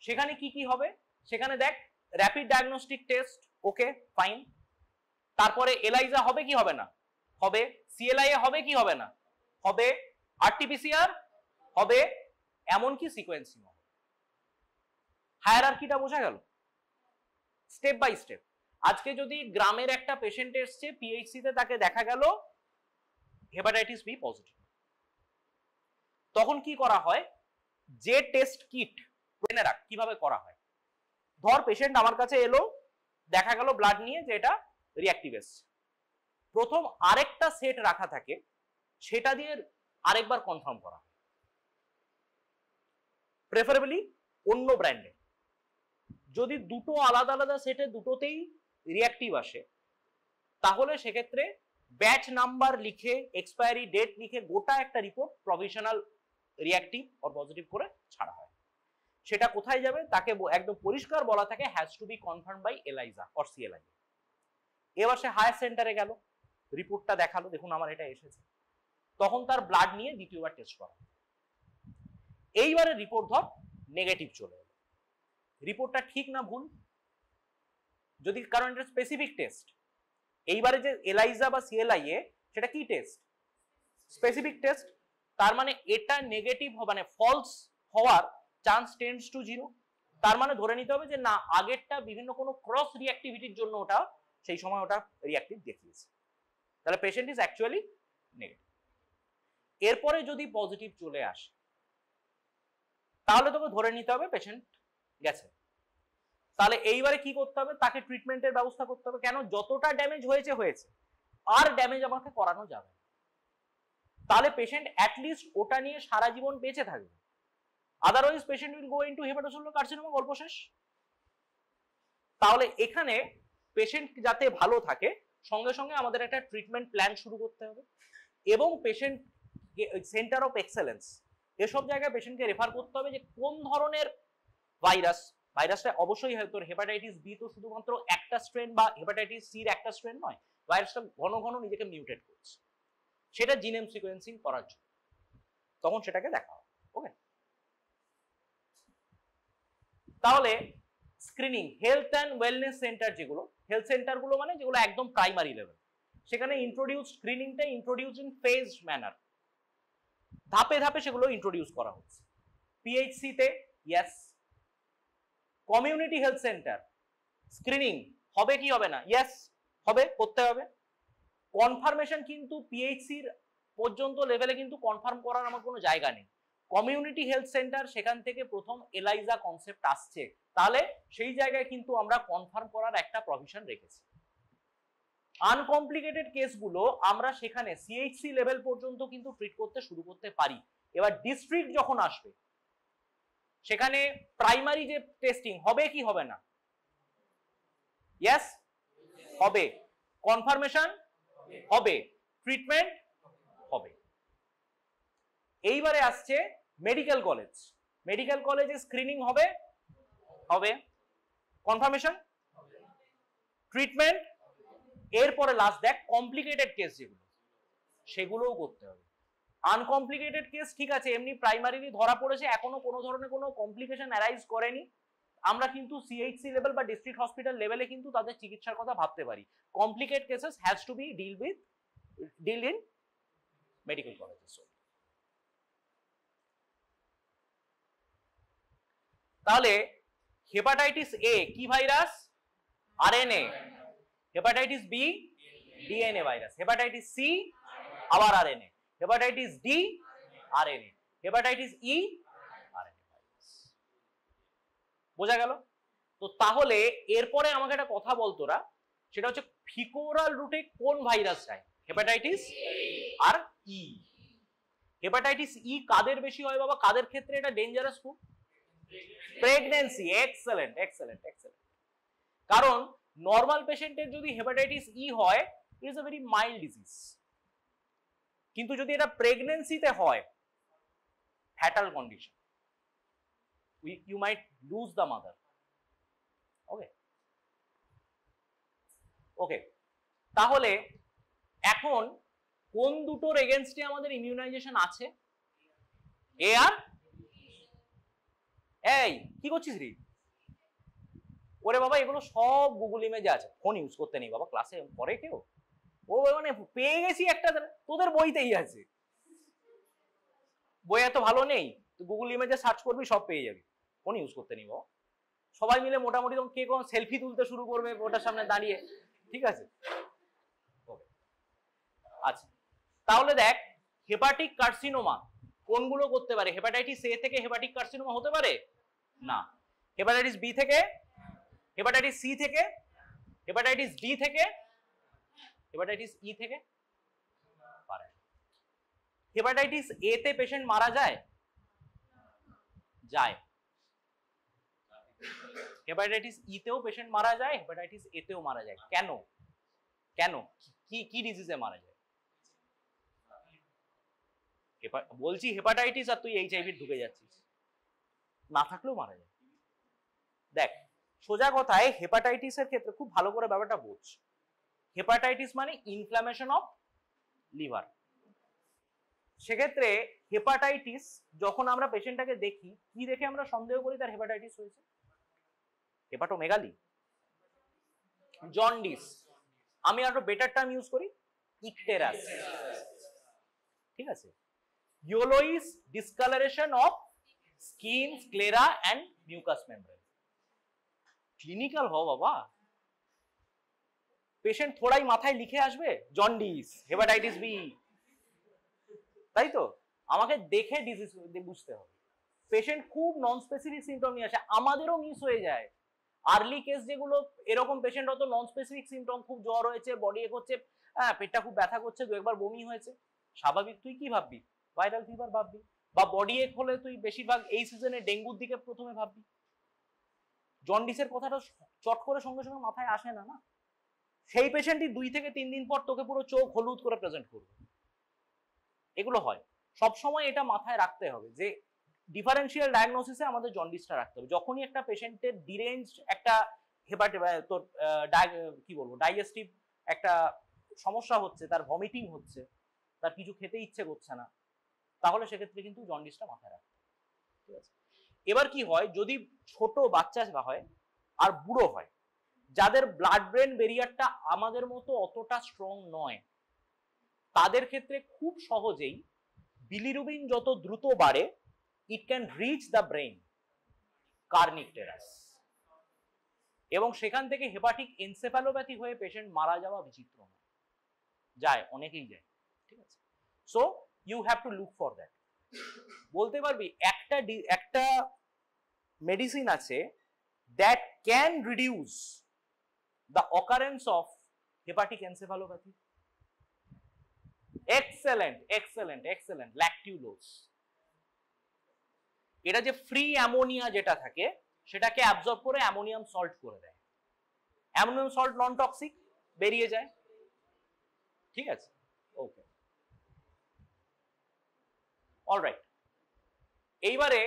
সেখানে কি কি হবে? সেখানে দেখ rapid diagnostic test, okay fine. তারপরে এলাইজা হবে কি হবে না? হবে। সিএলআইএ হবে কি হবে না? হবে। আরটিপিসিআর হবে, এমনকি সিকোয়েন্সিং হবে। হায়ারার্কিটা বোঝা গেল? Step by step. আজকে যদি গ্রামের একটা পেশেন্ট এসছে পিএইচসি তে, তাকে দেখা গেল হেপাটাইটিস বি পজিটিভ, তখন কি করা হয়? যে টেস্ট কিট জেনে রাখ কিভাবে করা হয়। ধর পেশেন্ট আমার কাছে এলো, দেখা গেল ব্লাড নিয়ে যে এটা রিঅ্যাক্টিভ এসছে, প্রথম আরেকটা সেট রাখা থাকে, সেটা দিয়ে আরেকবার কনফার্ম করা হয়, প্রেফারেবলি অন্য ব্র্যান্ডে। যদি দুটো আলাদা আলাদা সেটে দুটোতেই রিঅ্যাক্টিভ আসে তাহলে সেক্ষেত্রে ব্যাচ নাম্বার লিখে এক্সপায়ারি ডেট লিখে গোটা একটা report provisional reactive or positive করে ছাড়া হয়। সেটা কোথায় যাবে তাকে একদম পরিষ্কার বলা থাকে has to be confirm by ELISA or CLI. এবার সে হায়ার সেন্টারে গেল, রিপোর্টটা দেখালো, দেখুন আমার এটা এসেছে, তখন তার ব্লাড নিয়ে দ্বিতীয়বার টেস্ট করা। এইবারে রিপোর্ট ধর নেগেটিভ চলে এলো, রিপোর্টটা ঠিক না ভুল? যদি কারণ এটা স্পেসিফিক টেস্ট, এইবারে যে এলাইজা বা সিএলআই এ সেটা কি টেস্ট? Specific test. তার মানে এটা নেগেটিভ মানে ফলস হওয়ার চান্স টেন্ডস টু 0। তার মানে ধরে নিতে হবে যে না, আগেরটা বিভিন্ন কোনো ক্রস রিঅ্যাক্টিভিটির জন্য ওটা সেই সময় ওটা রিঅ্যাক্টিভ দেখিয়েছে, তাহলে পেশেন্ট ইজ অ্যাকচুয়ালি নেগেটিভ। এরপরে যদি পজিটিভ চলে আসে তাহলে তোকে ধরে নিতে হবে পেশেন্ট গেছে। তাহলে এইবারে কি করতে হবে? তাকে ট্রিটমেন্টের ব্যবস্থা করতে হবে। কেন? যতটা ড্যামেজ হয়েছে হয়েছে, আর ড্যামেজ আমাকে করানো যাবে না। তাহলে পেশেন্ট অ্যাটলিস্ট ওটা নিয়ে সারা জীবন বেঁচে থাকবে, otherwise patient will go into hepatocellular carcinoma, গল্প শেষ। তাহলে এখানে পেশেন্ট যাতে ভালো থাকে সঙ্গে সঙ্গে আমাদের একটা ট্রিটমেন্ট প্ল্যান শুরু করতে হবে এবং পেশেন্ট সেন্টার অফ এক্সেলেন্স এসব জায়গায় পেশেন্টকে রেফার করতে হবে যে কোন ধরনের ভাইরাসটা অবশ্যই তোর হেপাটাইটিস বি তো শুধুমাত্র একটা স্ট্রেন বা হেপাটাইটিস সির একটা স্ট্রেন নয়, ভাইরাসটা ঘন ঘন নিজেকে মিউটেট করছে, সেটা জিনোম সিকোয়েন্সিং করার জন্য তখন সেটাকে দেখা হবে। ওকে, তাহলে screening health and wellness centre, যেগুলো হেলথ সেন্টারগুলো মানে যেগুলো একদম প্রাইমারি লেভেল, সেখানে ইন্ট্রোডিউস স্ক্রিনিংটা ইন্ট্রোডিউস ইন ফেজড ম্যানার, ধাপে ধাপে সেগুলো ইন্ট্রোডিউস করা হচ্ছে। পিএইচসি তে yes, community health centre screening হবে কি হবে না? ইয়েস হবে, করতে হবে। কনফার্মেশন কিন্তু পিএইচসির পর্যন্ত লেভেলে কিন্তু কনফার্ম করার আমার কোনো জায়গা নেই। কমিউনিটি হেলথ সেন্টার সেখান থেকে প্রথম এলাইজা কনসেপ্ট আসছে, তাহলে সেই জায়গায় কিন্তু আমরা কনফার্ম করার একটা প্রভিশন রেখেছি। আনকমপ্লিকেটেড কেসগুলো আমরা সেখানে সিএইচসি লেভেল পর্যন্ত কিন্তু ট্রিট করতে শুরু করতে পারি। এবার ডিস্ট্রিক্ট যখন আসবে সেখানে প্রাইমারি যে টেস্টিং হবে কি হবে না? ইয়েস হবে, কনফার্মেশন হবে, ট্রিটমেন্ট হবে। এইবারে আসছে মেডিকেল কলেজ, মেডিকেল কলেজে স্ক্রিনিং হবে হবে, কনফার্মেশন, ট্রিটমেন্ট, এরপরে লাস্ট দেখ কমপ্লিকেটেড কেস যেগুলো সেগুলোও করতে হবে। আনকমপ্লিকেটেড কেস ঠিক আছে, এমনি প্রাইমারিলি ধরা পড়েছে, এখনো কোনো ধরনের কোনো কমপ্লিকেশন অ্যারাইজ করেনি, আমরা কিন্তু সিএইচসি লেভেল বা ডিস্ট্রিক্ট হসপিটাল লেভেলে কিন্তু তাদের চিকিৎসার কথা ভাবতে পারি। Complicate cases has to be deal in medical colleges. তাহলে হেপাটাইটিস এ কি virus? RNA. Hepatitis B DNA virus. Hepatitis C আবার RNA. Hepatitis D RNA. Hepatitis E RNA virus. বোঝা গেল? তো তাহলে এরপরে আমাকে একটা কথা বল তোরা, সেটা হচ্ছে ফিকোরাল রুটে কোন ভাইরাস যায়? হেপাটাইটিস আর ই। হেপাটাইটিস ই কাদের বেশি হয় বাবা? কাদের ক্ষেত্রে এটা ডেঞ্জারাস খুব? প্রেগন্যান্সি। Excellent excellent excellent. কারণ নর্মাল পেশেন্টের যদি হেপাটাইটিস ই হয় it is a very mild disease, কিন্তু যদি এটা প্রেগন্যান্সিতে হয় fatal condition, you might lose the mother. Okay okay, তাহলে এখন কোন দুটোর এগেইনস্টে আমাদের ইমিউনাইজেশন আছে? এ আর এই কি করছিস রে? ওরে বাবা এগুলো সব গুগল ইমেজে আছে, ফোন ইউজ করতে নেই বাবা, ক্লাসে পড়ে কেউ? ও মানে পেয়ে গেছি একটা, তোদের বইতেই আছে, বই এত ভালো নেই, তুই গুগল ইমেজে সার্চ করবি সব পেয়ে যাবি, ফোন ইউজ করতে নেই বাবা। সবাই মিলে মোটামুটি কে কোন সেলফি তুলতে শুরু করবে ওটার সামনে দাঁড়িয়ে, ঠিক আছে? আচ্ছা, তাহলে দেখ হেপাটিক কার্সিনোমা কোনগুলো করতে পারে? হেপাটাইটিস এ থেকে হেপাটিক কার্সিনোমা হতে পারে না, হেপাটাইটিস বি থেকে, হেপাটাইটিস সি থেকে, হেপাটাইটিস ডি থেকে, হেপাটাইটিস ই থেকে পারে। হেপাটাইটিস এ তে পেশেন্ট মারা যায়? যায়। হেপাটাইটিস ইতেও পেশেন্ট মারা যায়, হেপাটাইটিস এতেও মারা যায়। কেন কেন কি কি ডিজিজে মারা যায়? বলছি হেপাটাইটিস আর তুই এইচআইভি ঢুকে যাচ্ছিস, না থাকলেও মারা যায়। দেখ সোজা কথায় হেপাটাইটিসের ক্ষেত্রে খুব ভালো করে ব্যাপারটা বোঝ। হেপাটাইটিস মানে ইনফ্ল্যামেশন অফ লিভার। সেক্ষেত্রে হেপাটাইটিস যখন আমরা পেশেন্টটাকে দেখি, কি দেখে আমরা সন্দেহ করি তার হেপাটাইটিস হয়েছে? হেপাটোমেগালি, জন্ডিস, আমি আরো বেটার টার্ম ইউজ করি, ইকটেরাস, ঠিক আছে, yellowish discolouration of skin, sclera and mucous membrane. Clinical হও বাবা, পেশেন্ট থোড়াই মাথায় লিখে আসবে জন্ডিস, হেপাটাইটিস বি, তাই তো? আমাকে দেখে ডিজিজ বুঝতে হবে। পেশেন্ট খুব নন স্পেসিফিক সিমটম নিয়ে আসে, আমাদেরও মিস হয়ে যায়। আর্লি কেস যেগুলো এরকম পেশেন্ট হতো নন স্পেসিফিক সিমটম, খুব জ্বর হয়েছে, বডি এক হচ্ছে, হ্যাঁ পেটটা খুব ব্যথা করছে, দু একবার বমি হয়েছে, স্বাভাবিক তুই কি ভাববি? ভাইরাল ফিভার ভাববি, বা বডি এক হলে তুই বেশিরভাগ এই সিজনে ডেঙ্গুর দিকে প্রথমে ভাববি। জন্ডিসের কথাটা চট করে সঙ্গে সঙ্গে মাথায় আসে না, না? সেই পেশেন্টই 2 থেকে 3 দিন পর তোকে পুরো চোখ হলুদ করে প্রেজেন্ট করবে। এগুলো হয়, সব সময় এটা মাথায় রাখতে হবে যে ডিফারেন্সিয়াল ডায়াগনোসিসে আমাদের জন্ডিসটা রাখতে হবে। যখনই একটা পেশেন্টের ডিরেঞ্জ একটা তোর কি বলবো ডাইজেস্টিভ একটা সমস্যা হচ্ছে, তার ভমিটিং হচ্ছে, তার কিছু খেতে ইচ্ছে করছে না, তাহলে সেক্ষেত্রে কিন্তু জন্ডিসটা মাথায় রাখতে হবে, ঠিক আছে? এবার কি হয়, যদি ছোট বাচ্চা হয় আর বুড়ো হয়, যাদের ব্লাড ব্রেন ব্যারিয়ারটা আমাদের মতো অতটা স্ট্রং নয়, তাদের ক্ষেত্রে খুব সহজেই বিলিরুবিন যত দ্রুত বাড়ে, it can reach the brain, kernicterus, এবং সেখান থেকে হেপাটিক এনসেফালোপ্যাথি হয়ে পেশেন্ট মারা যাওয়া বিচিত্র নয়, যায়, অনেকেই যায়, ঠিক আছে? So you have to look for that. বলতে পারবি একটা মেডিসিন আছে that can reduce the occurrence of hepatic encephalopathy? Excellent excellent excellent, lactulose. এটা যে ফ্রি অ্যামোনিয়া যেটা থাকে সেটাকে অ্যাবজর্ব করে অ্যামোনিয়াম সল্ট করে দেয়, অ্যামোনিয়াম সল্ট নন টক্সিক, বেরিয়ে যায়, ঠিক আছে? ওকে, অলরাইট। এইবারে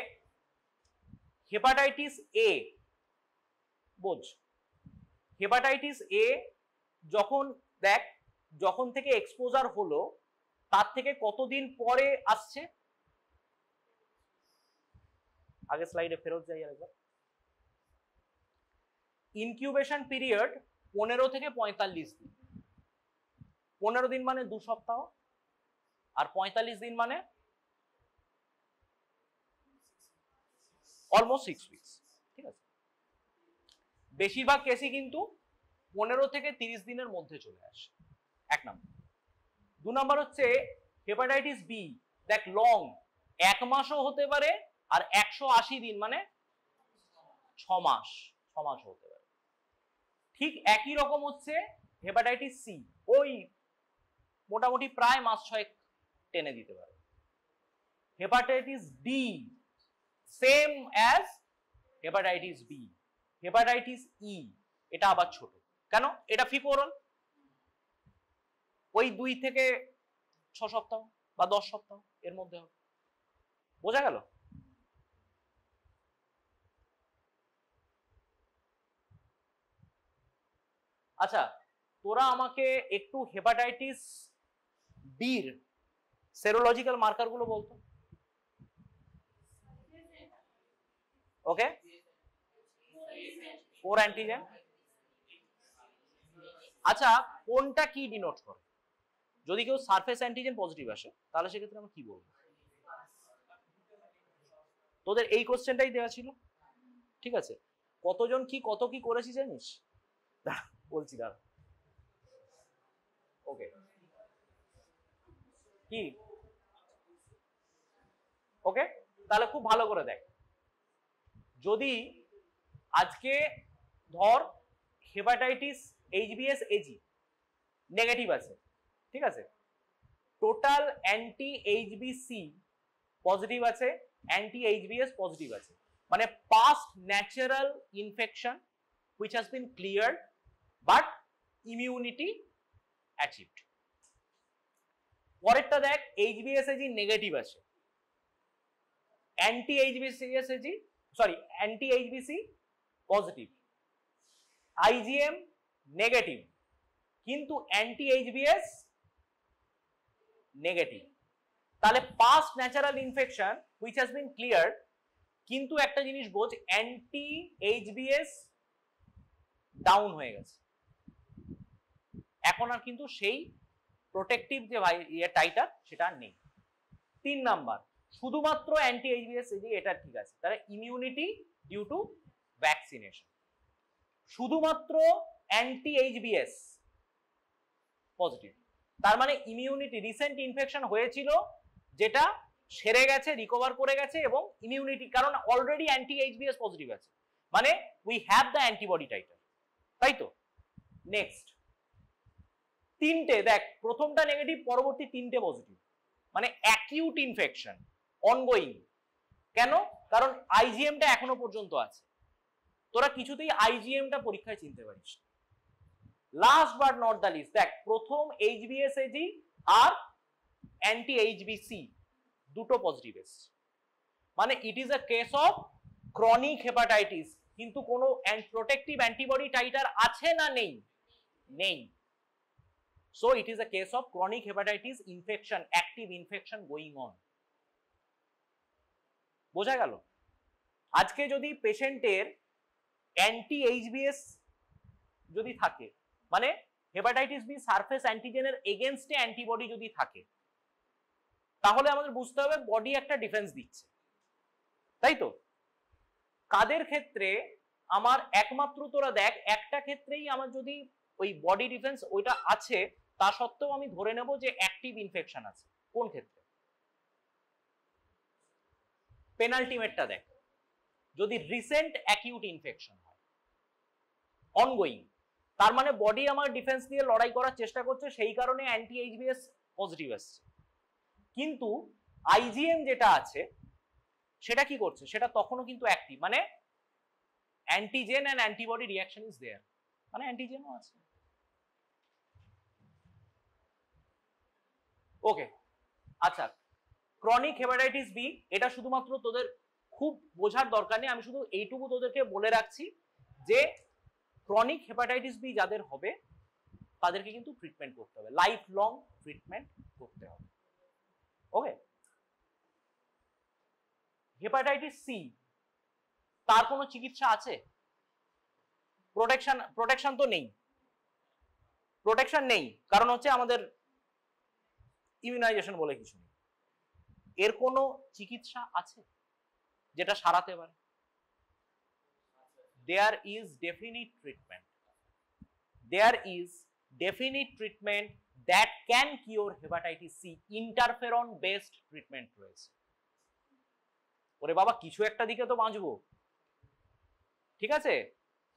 হেপাটাইটিস এ বোঝ। হেপাটাইটিস এ যখন দেখ, যখন থেকে এক্সপোজার হলো তার থেকে কতদিন পরে আসছে? আগে স্লাইডে ফেরত যাই আরেকবার। ইনকিউবেশন পিরিয়ড 15 থেকে 45 দিন। 15 দিন মানে 2 সপ্তাহ, আর 45 দিন মানে অলমোস্ট 6 উইকস, ঠিক আছে? বেশিরভাগ কেসই কিন্তু 15 থেকে 30 দিনের মধ্যে চলে আসে, 1 নম্বর। 2 নম্বর হচ্ছে হেপাটাইটিস বি, দেখ লং, 1 মাসও হতে পারে, আর 180 দিন মানে 6 মাস, 6 মাস হতে পারে। ঠিক একই রকম হচ্ছে হেপাটাইটিস সি, ওই মোটামুটি প্রায় মাস 6 টেনে দিতে পারে। Hepatitis D same as hepatitis B. Hepatitis E এটা আবার ছোট, কেন? এটা ফিপোরাল, ওই 2 থেকে 6 সপ্তাহ বা 10 সপ্তাহ এর মধ্যে হবে। বোঝা গেল? আচ্ছা, তোরা আমাকে একটু হেপাটাইটিস বির সেরোলজিক্যাল মার্কার গুলো বলতো। ওকে, 4 অ্যান্টিজেন। আচ্ছা, কোনটা কি ডিনোট করে? যদি কেউ সারফেস অ্যান্টিজেন পজিটিভ আসে তাহলে সেক্ষেত্রে আমরা কি বলবো? তোদের এই কোশ্চেনটাই দেওয়া ছিল, ঠিক আছে? কতজন কি কত কি করেছি জানিস? বলছি দাঁড়া। ওকে, কি? ওকে, তাহলে খুব ভালো করে দেখ। যদি আজকে ধর হেপাটাইটিস এইচবিএস এজি নেগেটিভ আছে, ঠিক আছে, টোটাল অ্যান্টি এইচবিসি পজিটিভ আছে, অ্যান্টি এইচবিএস পজিটিভ আছে, মানে past natural infection which has been cleared but immunity achieved. পরেরটা দেখ HBsAg নেগেটিভ আছে, anti HBC positive, IgM negative কিন্তু অ্যান্টি HBs নেগেটিভ। তাহলে past natural infection which has been clear, কিন্তু একটা জিনিস বোঝ, অ্যান্টি HBs ডাউন হয়ে গেছে, এখন আর কিন্তু সেই প্রোটেক্টিভ যে টাইটার সেটা নেই। 3 নাম্বার শুধুমাত্র অ্যান্টি HBs এটা ঠিক আছে, তাহলে ইমিউনিটি ডিউ টু ভ্যাকসিনেশন, শুধুমাত্র অ্যান্টি HBs পজিটিভ, তার মানে ইমিউনিটি রিসেন্ট ইনফেকশন হয়েছিল যেটা সেরে গেছে, রিকভার করে গেছে এবং ইমিউনিটি, কারণ অলরেডি অ্যান্টি HBs পজিটিভ আছে, মানে we have the antibody titre, তাই তো। নেক্সট তিনটে দেখ, প্রথমটা নেগেটিভ, পরবর্তী তিনটে পজিটিভ, মানে অ্যাকিউট ইনফেকশন অনগোয়িং। কেন? কারণ IgMটা এখনো পর্যন্ত আছে, তোরা কিছুতেই IgMটা পরীক্ষায় চিনতে পারিস। Last but not the least, দেখ প্রথম HBsAg আর অ্যান্টি HBC দুটো পজিটিভ এসছে, মানে it is a case of chronic hepatitis, কিন্তু কোনো প্রোটেক্টিভ অ্যান্টিবডি টাইটার আছে না নেই? নেই। So it is a case of chronic hepatitis infection, active infection going on. বোঝা গেল? আজকে যদি পেশেন্টের অ্যান্টি HBs যদি থাকে, মানে হেপাটাইটিস বি সারফেস অ্যান্টিজেনের এগেনস্টে অ্যান্টিবডি যদি থাকে, তাহলে আমাদের বুঝতে হবে বডি একটা ডিফেন্স দিচ্ছে, তাই তো। কাদের ক্ষেত্রে আমার একমাত্র, তোরা দেখ একটা ক্ষেত্রেই আমার যদি ওই বডি ডিফেন্স ওইটা আছে, তা সত্ত্বেও আমি ধরে নেব যে অ্যাক্টিভ ইনফেকশন আছে। কোন ক্ষেত্রে? পেনাল্টিমেটটা দেখ, যদি রিসেন্ট অ্যাকিউট ইনফেকশন হয় অনগোয়িং, তার মানে বডি আমার ডিফেন্স দিয়ে লড়াই করার চেষ্টা করছে, সেই কারণে অ্যান্টি HBs পজিটিভ আসছে, কিন্তু IgM যেটা আছে সেটা কি করছে? সেটা তখনও কিন্তু অ্যাক্টিভ, মানে antigen and antibody reaction is there, মানে অ্যান্টিজেনও আছে। ওকে, আচ্ছা, ক্রনিক হেপাটাইটিস বি, এটা শুধুমাত্র তোদের খুব বোঝার দরকার নেই, আমি শুধু এইটুকু তোদেরকে বলে রাখছি যে ক্রনিক হেপাটাইটিস বি যাদের হবে তাদেরকে কিন্তু ট্রিটমেন্ট করতে হবে, লাইফ লং ট্রিটমেন্ট করতে হবে। ওকে, হেপাটাইটিস সি, তার কোনো চিকিৎসা আছে? প্রোটেকশন তো নেই, প্রোটেকশন নেই, কারণ হচ্ছে আমাদের ইমিউনাইজেশন বলে কিছু নেই। এর কোনো চিকিৎসা আছে যেটা সারাতে পারে? There is definite treatment. There is definite treatment that can cure hepatitis C. Interferon based treatment রয়েছে। ওরে বাবা, কিছু একটা দিকে তো বাঁচবো, ঠিক আছে?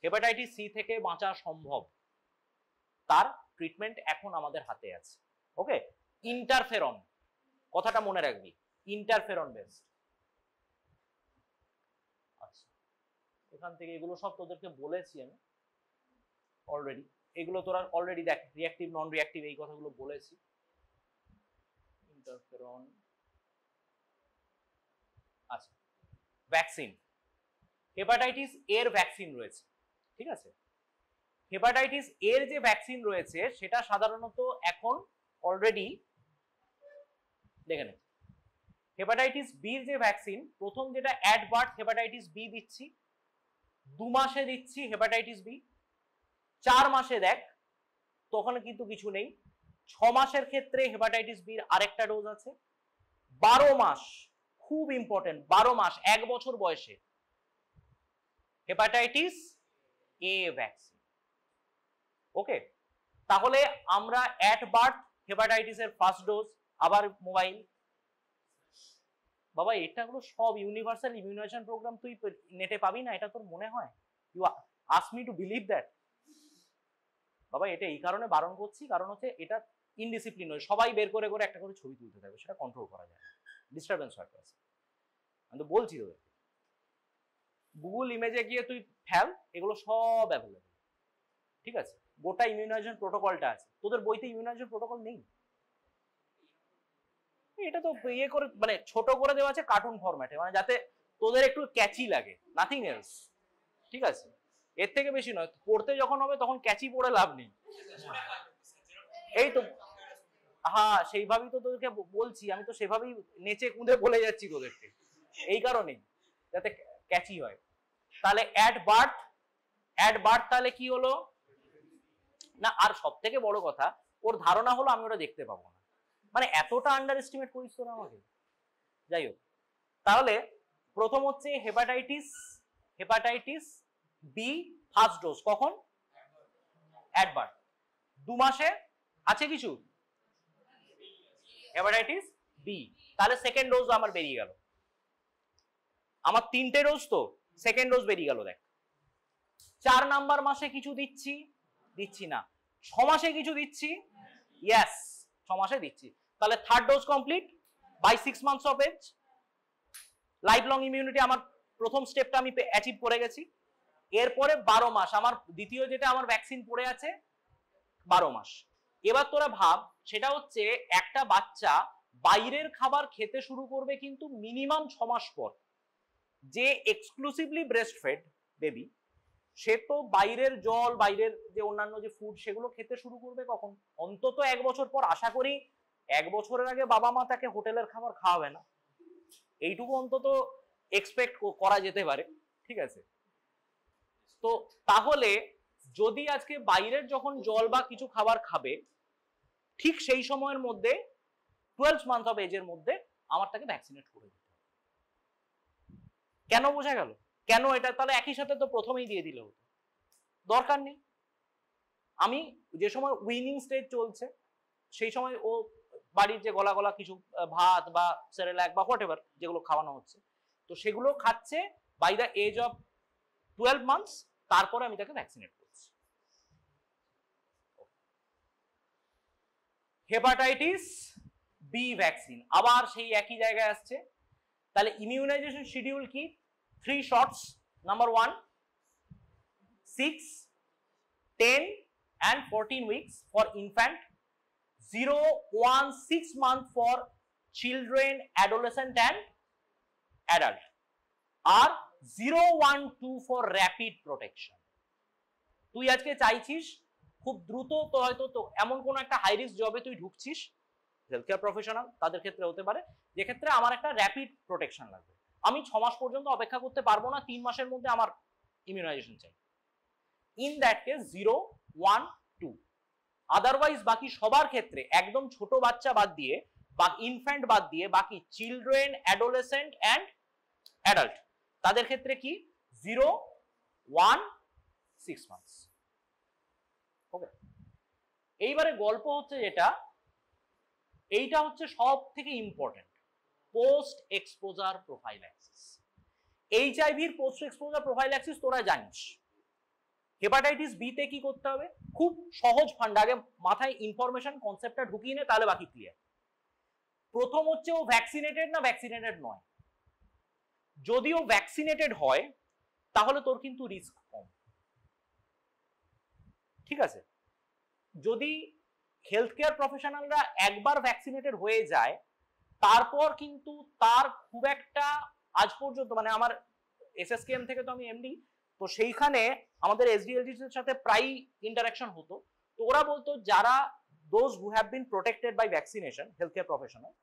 হেপাটাইটিস সি থেকে বাঁচা সম্ভব, তার ট্রিটমেন্ট এখন আমাদের হাতে আছে। ওকে, ইন্টারফেরন, কথাটা মনে রাখবি, ইন্টারফেরন বেসড। আচ্ছা, এখান থেকে এগুলো সব তোদেরকে বলেছি আমি অলরেডি, এগুলো তোরা অলরেডি দেখ, রিঅ্যাক্টিভ নন রিঅ্যাক্টিভ এই কথাগুলো বলেছি। ইন্টারফেরন, আচ্ছা, ভ্যাকসিন, হেপাটাইটিস এর ভ্যাকসিন রয়েছে, ঠিক আছে? হেপাটাইটিস এর যে ভ্যাকসিন রয়েছে সেটা সাধারণত এখন অলরেডি দেখে নে। হেপাটাইটিস বির যে ভ্যাকসিন, প্রথম যেটা অ্যাট বার্থ হেপাটাইটিস বি দিচ্ছি, 2 মাসে দিচ্ছি হেপাটাইটিস বি, 4 মাসে দেখ তখন কিন্তু কিছু নেই, 6 মাসের ক্ষেত্রে হেপাটাইটিস বির আরেকটা ডোজ আছে, 12 মাস, খুব ইম্পর্টেন্ট, 12 মাস 1 বছর বয়সে হেপাটাইটিস এ ভ্যাকসিন। ওকে, তাহলে আমরা অ্যাট বার্থ হেপাটাইটিসের ফার্স্ট ডোজ, আবার মোবাইল, বাবা এটাগুলো সব ইউনিভার্সাল ইমিউনাইজেশন প্রোগ্রাম তুই নেটে পাবি না, এটা তোর মনে হয়? You ask me to believe that? বাবা এটা এই কারণে বারণ করছি, কারণ হচ্ছে এটা ইনডিসিপ্লিন হয়, সবাই বের করে করে একটা করে ছবি তুলতে থাকবে, সেটা কন্ট্রোল করা যায় না, ডিস্টারবেন্স হয়। আমি তো বলছি তোদেরকে, গুগল ইমেজে গিয়ে তুই ফেল, এগুলো সব অ্যাভেলেবল, ঠিক আছে? গোটা ইমিউনাইজেশন প্রোটোকলটা আছে, তোদের বইতে ইমিউনাইজেশন প্রোটোকল নেই। এটা তো ইয়ে করে মানে ছোট করে দেওয়া আছে কার্টুন ফরম্যাটে, মানে যাতে তোদের একটু ক্যাচি লাগে, নাথিং এলস, ঠিক আছে? এর থেকে বেশি নয়। পড়তে যখন হবে তখন ক্যাচি পড়ে লাভ নেই। এই তো, হ্যাঁ সেইভাবেই তো তোদেরকে বলছি, আমি তো সেভাবেই নেচে কুঁদে বলে যাচ্ছি তোদেরকে, এই কারণেই যাতে ক্যাচি হয়। তাহলে অ্যাট বার্থ তাহলে কি হলো না, আর সব থেকে বড় কথা ওর ধারণা হলো আমি ওটা দেখতে পাবো না, মানে এতটা আন্ডার এস্টিমেট করিস তো না আমাকে। যাই হোক, তাহলে প্রথম হচ্ছে হেপাটাইটিস বি ফার্স্ট ডোজ কখন? At birth. 2 মাসে আছে কিছু হেপাটাইটিস বি, তাহলে সেকেন্ড ডোজ আমার বেরিয়ে গেল। আমার 3টে ডোজ, তো সেকেন্ড ডোজ বেরিয়ে গেল। দেখ 4 নাম্বার মাসে কিছু দিচ্ছি না, 6 মাসে কিছু দিচ্ছি, ইয়েস 6 মাসে দিচ্ছি, তাহলে third dose complete by 6 months of age. Life long immunity আমার প্রথম স্টেপটা আমি অ্যাচিভ করে গেছি। এরপরে 12 মাস আমার দ্বিতীয় যেটা আমার ভ্যাকসিন পড়ে আছে, 12 মাস। এবার তোরা ভাব, সেটা হচ্ছে একটা বাচ্চা বাইরের খাবার খেতে শুরু করবে কিন্তু মিনিমাম 6 মাস পর। যে এক্সক্লুসিভলি ব্রেস্ট ফেড বেবি, সে তো বাইরের জল, বাইরের যে অন্যান্য যে ফুড, সেগুলো খেতে শুরু করবে কখন? অন্তত 1 বছর পর। আশা করি 1 বছরের আগে বাবা মা তাকে হোটেলের খাবার খাওয়াবে না, এইটুকু অন্তত এক্সপেক্ট করা যেতে পারে, ঠিক আছে? তো তাহলে যদি আজকে বাইরের যখন জল বা কিছু খাবার খাবে, ঠিক সেই সময়ের মধ্যে 12 মান্থ অফ এজের মধ্যে আমার তাকে ভ্যাকসিনেট করে দিতে হবে। কেন? বোঝা গেল কেন এটা? তাহলে একই সাথে তো প্রথমেই দিয়ে দিলে হতো, দরকার নেই। আমি যে সময় উইনিং স্টেজ চলছে, সেই সময় ও বাড়ির যে গলা গলা কিছু ভাত বা সেরেলাক বা হোয়াটএভার যেগুলো খাওয়ানো হচ্ছে, তো সেগুলো খাচ্ছে by the age of 12 months, তারপরে আমি তাকে ভ্যাকসিনেট করছি। হেপাটাইটিস বি ভ্যাকসিন আবার সেই একই জায়গায় আসছে। তাহলে ইমিউনাইজেশন শিডিউল কি? 3 shorts. Number 1 6, 10 and 14 weeks for infant, 0, 1, 6 months for children, adolescent and adult, আর 0, 1, 2 for rapid protection। তুই আজকে চাইছিস খুব দ্রুত, তো হয়তো তো এমন কোন একটা হাই রিস্ক জবে তুই ঢুকছিস, হেলথ কেয়ার প্রফেশনাল, তাদের ক্ষেত্রে হতে পারে, যে ক্ষেত্রে আমার একটা র্যাপিড প্রোটেকশন লাগবে। আমি 6 মাস পর্যন্ত অপেক্ষা করতে পারবো না, 3 মাসের মধ্যে আমার ইমিউনাইজেশন চাই। In that case 0, 1, 2। আদারওয়াইজ বাকি সবার ক্ষেত্রে একদম ছোট বাচ্চা বাদ দিয়ে বা ইনফ্যান্ট বাদ দিয়ে বাকি চিলড্রেন, অ্যাডোলেসেন্ট অ্যান্ড অ্যাডাল্ট, তাদের ক্ষেত্রে কি? 0, 1, 6 মান্থস। ওকে, এইবারে গল্প হচ্ছে যেটা, এইটা হচ্ছে সব থেকে ইম্পর্টেন্ট, পোস্ট এক্সপোজার প্রোফাইল্যাক্সিস। এইচআইভির পোস্ট এক্সপোজার প্রোফাইল্যাক্সিস তোরা জানিস। হেপাটাইটিস বি তে কি করতে হবে? খুব সহজ ফান্ডা, আগে মাথায় ইনফরমেশন কনসেপ্টটা ঢুকিয়ে নে, তাহলে বাকি ক্লিয়ার। প্রথম হচ্ছে ও ভ্যাকসিনেটেড না ভ্যাকসিনেটেড নয়। যদি ও ভ্যাকসিনেটেড হয় তাহলে তোর কিন্তু রিস্ক কম, ঠিক আছে? যদি হেলথ কেয়ার প্রফেশনালরা একবার ভ্যাকসিনেটেড হয়ে যায়, তারপর কিন্তু তার খুব একটা, আজ পর্যন্ত মানে আমার এসএসকেএম থেকে তো আমি এমডি, তো সেইখানে আমাদের এসডিএলজির সাথে প্রায় ইন্টারাকশন হতো। তো ওরা বলতো যারা those who have been protected by vaccination, health care professional,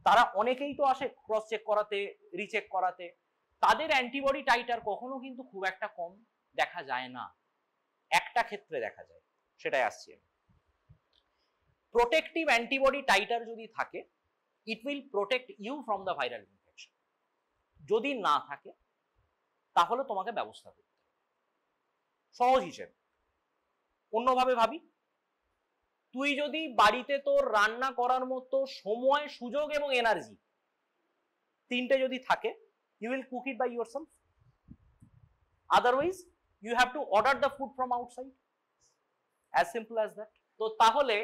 তারা অনেকেই তো আসে ক্রস চেক করাতে, রিচেক করাতে, তাদের অ্যান্টিবডি টাইটার কখনো কিন্তু খুব একটা কম দেখা যায় না, একটা ক্ষেত্রে দেখা যায়, সেটাই আসছি আমি। প্রোটেক্টিভ অ্যান্টিবডি টাইটার যদি থাকে, it will protect you from the viral infection. যদি না থাকে তাহলে তোমাকে ব্যবস্থা করতে হবে। সহজ হিসেবে অন্যভাবে ভাবি, তুই যদি বাড়িতে তোর রান্না করার মতো সময়, সুযোগ এবং এনার্জি 3টে যদি থাকে, you will cook it by yourself. Otherwise you have to order the food from outside, as simple as that. তো তাহলে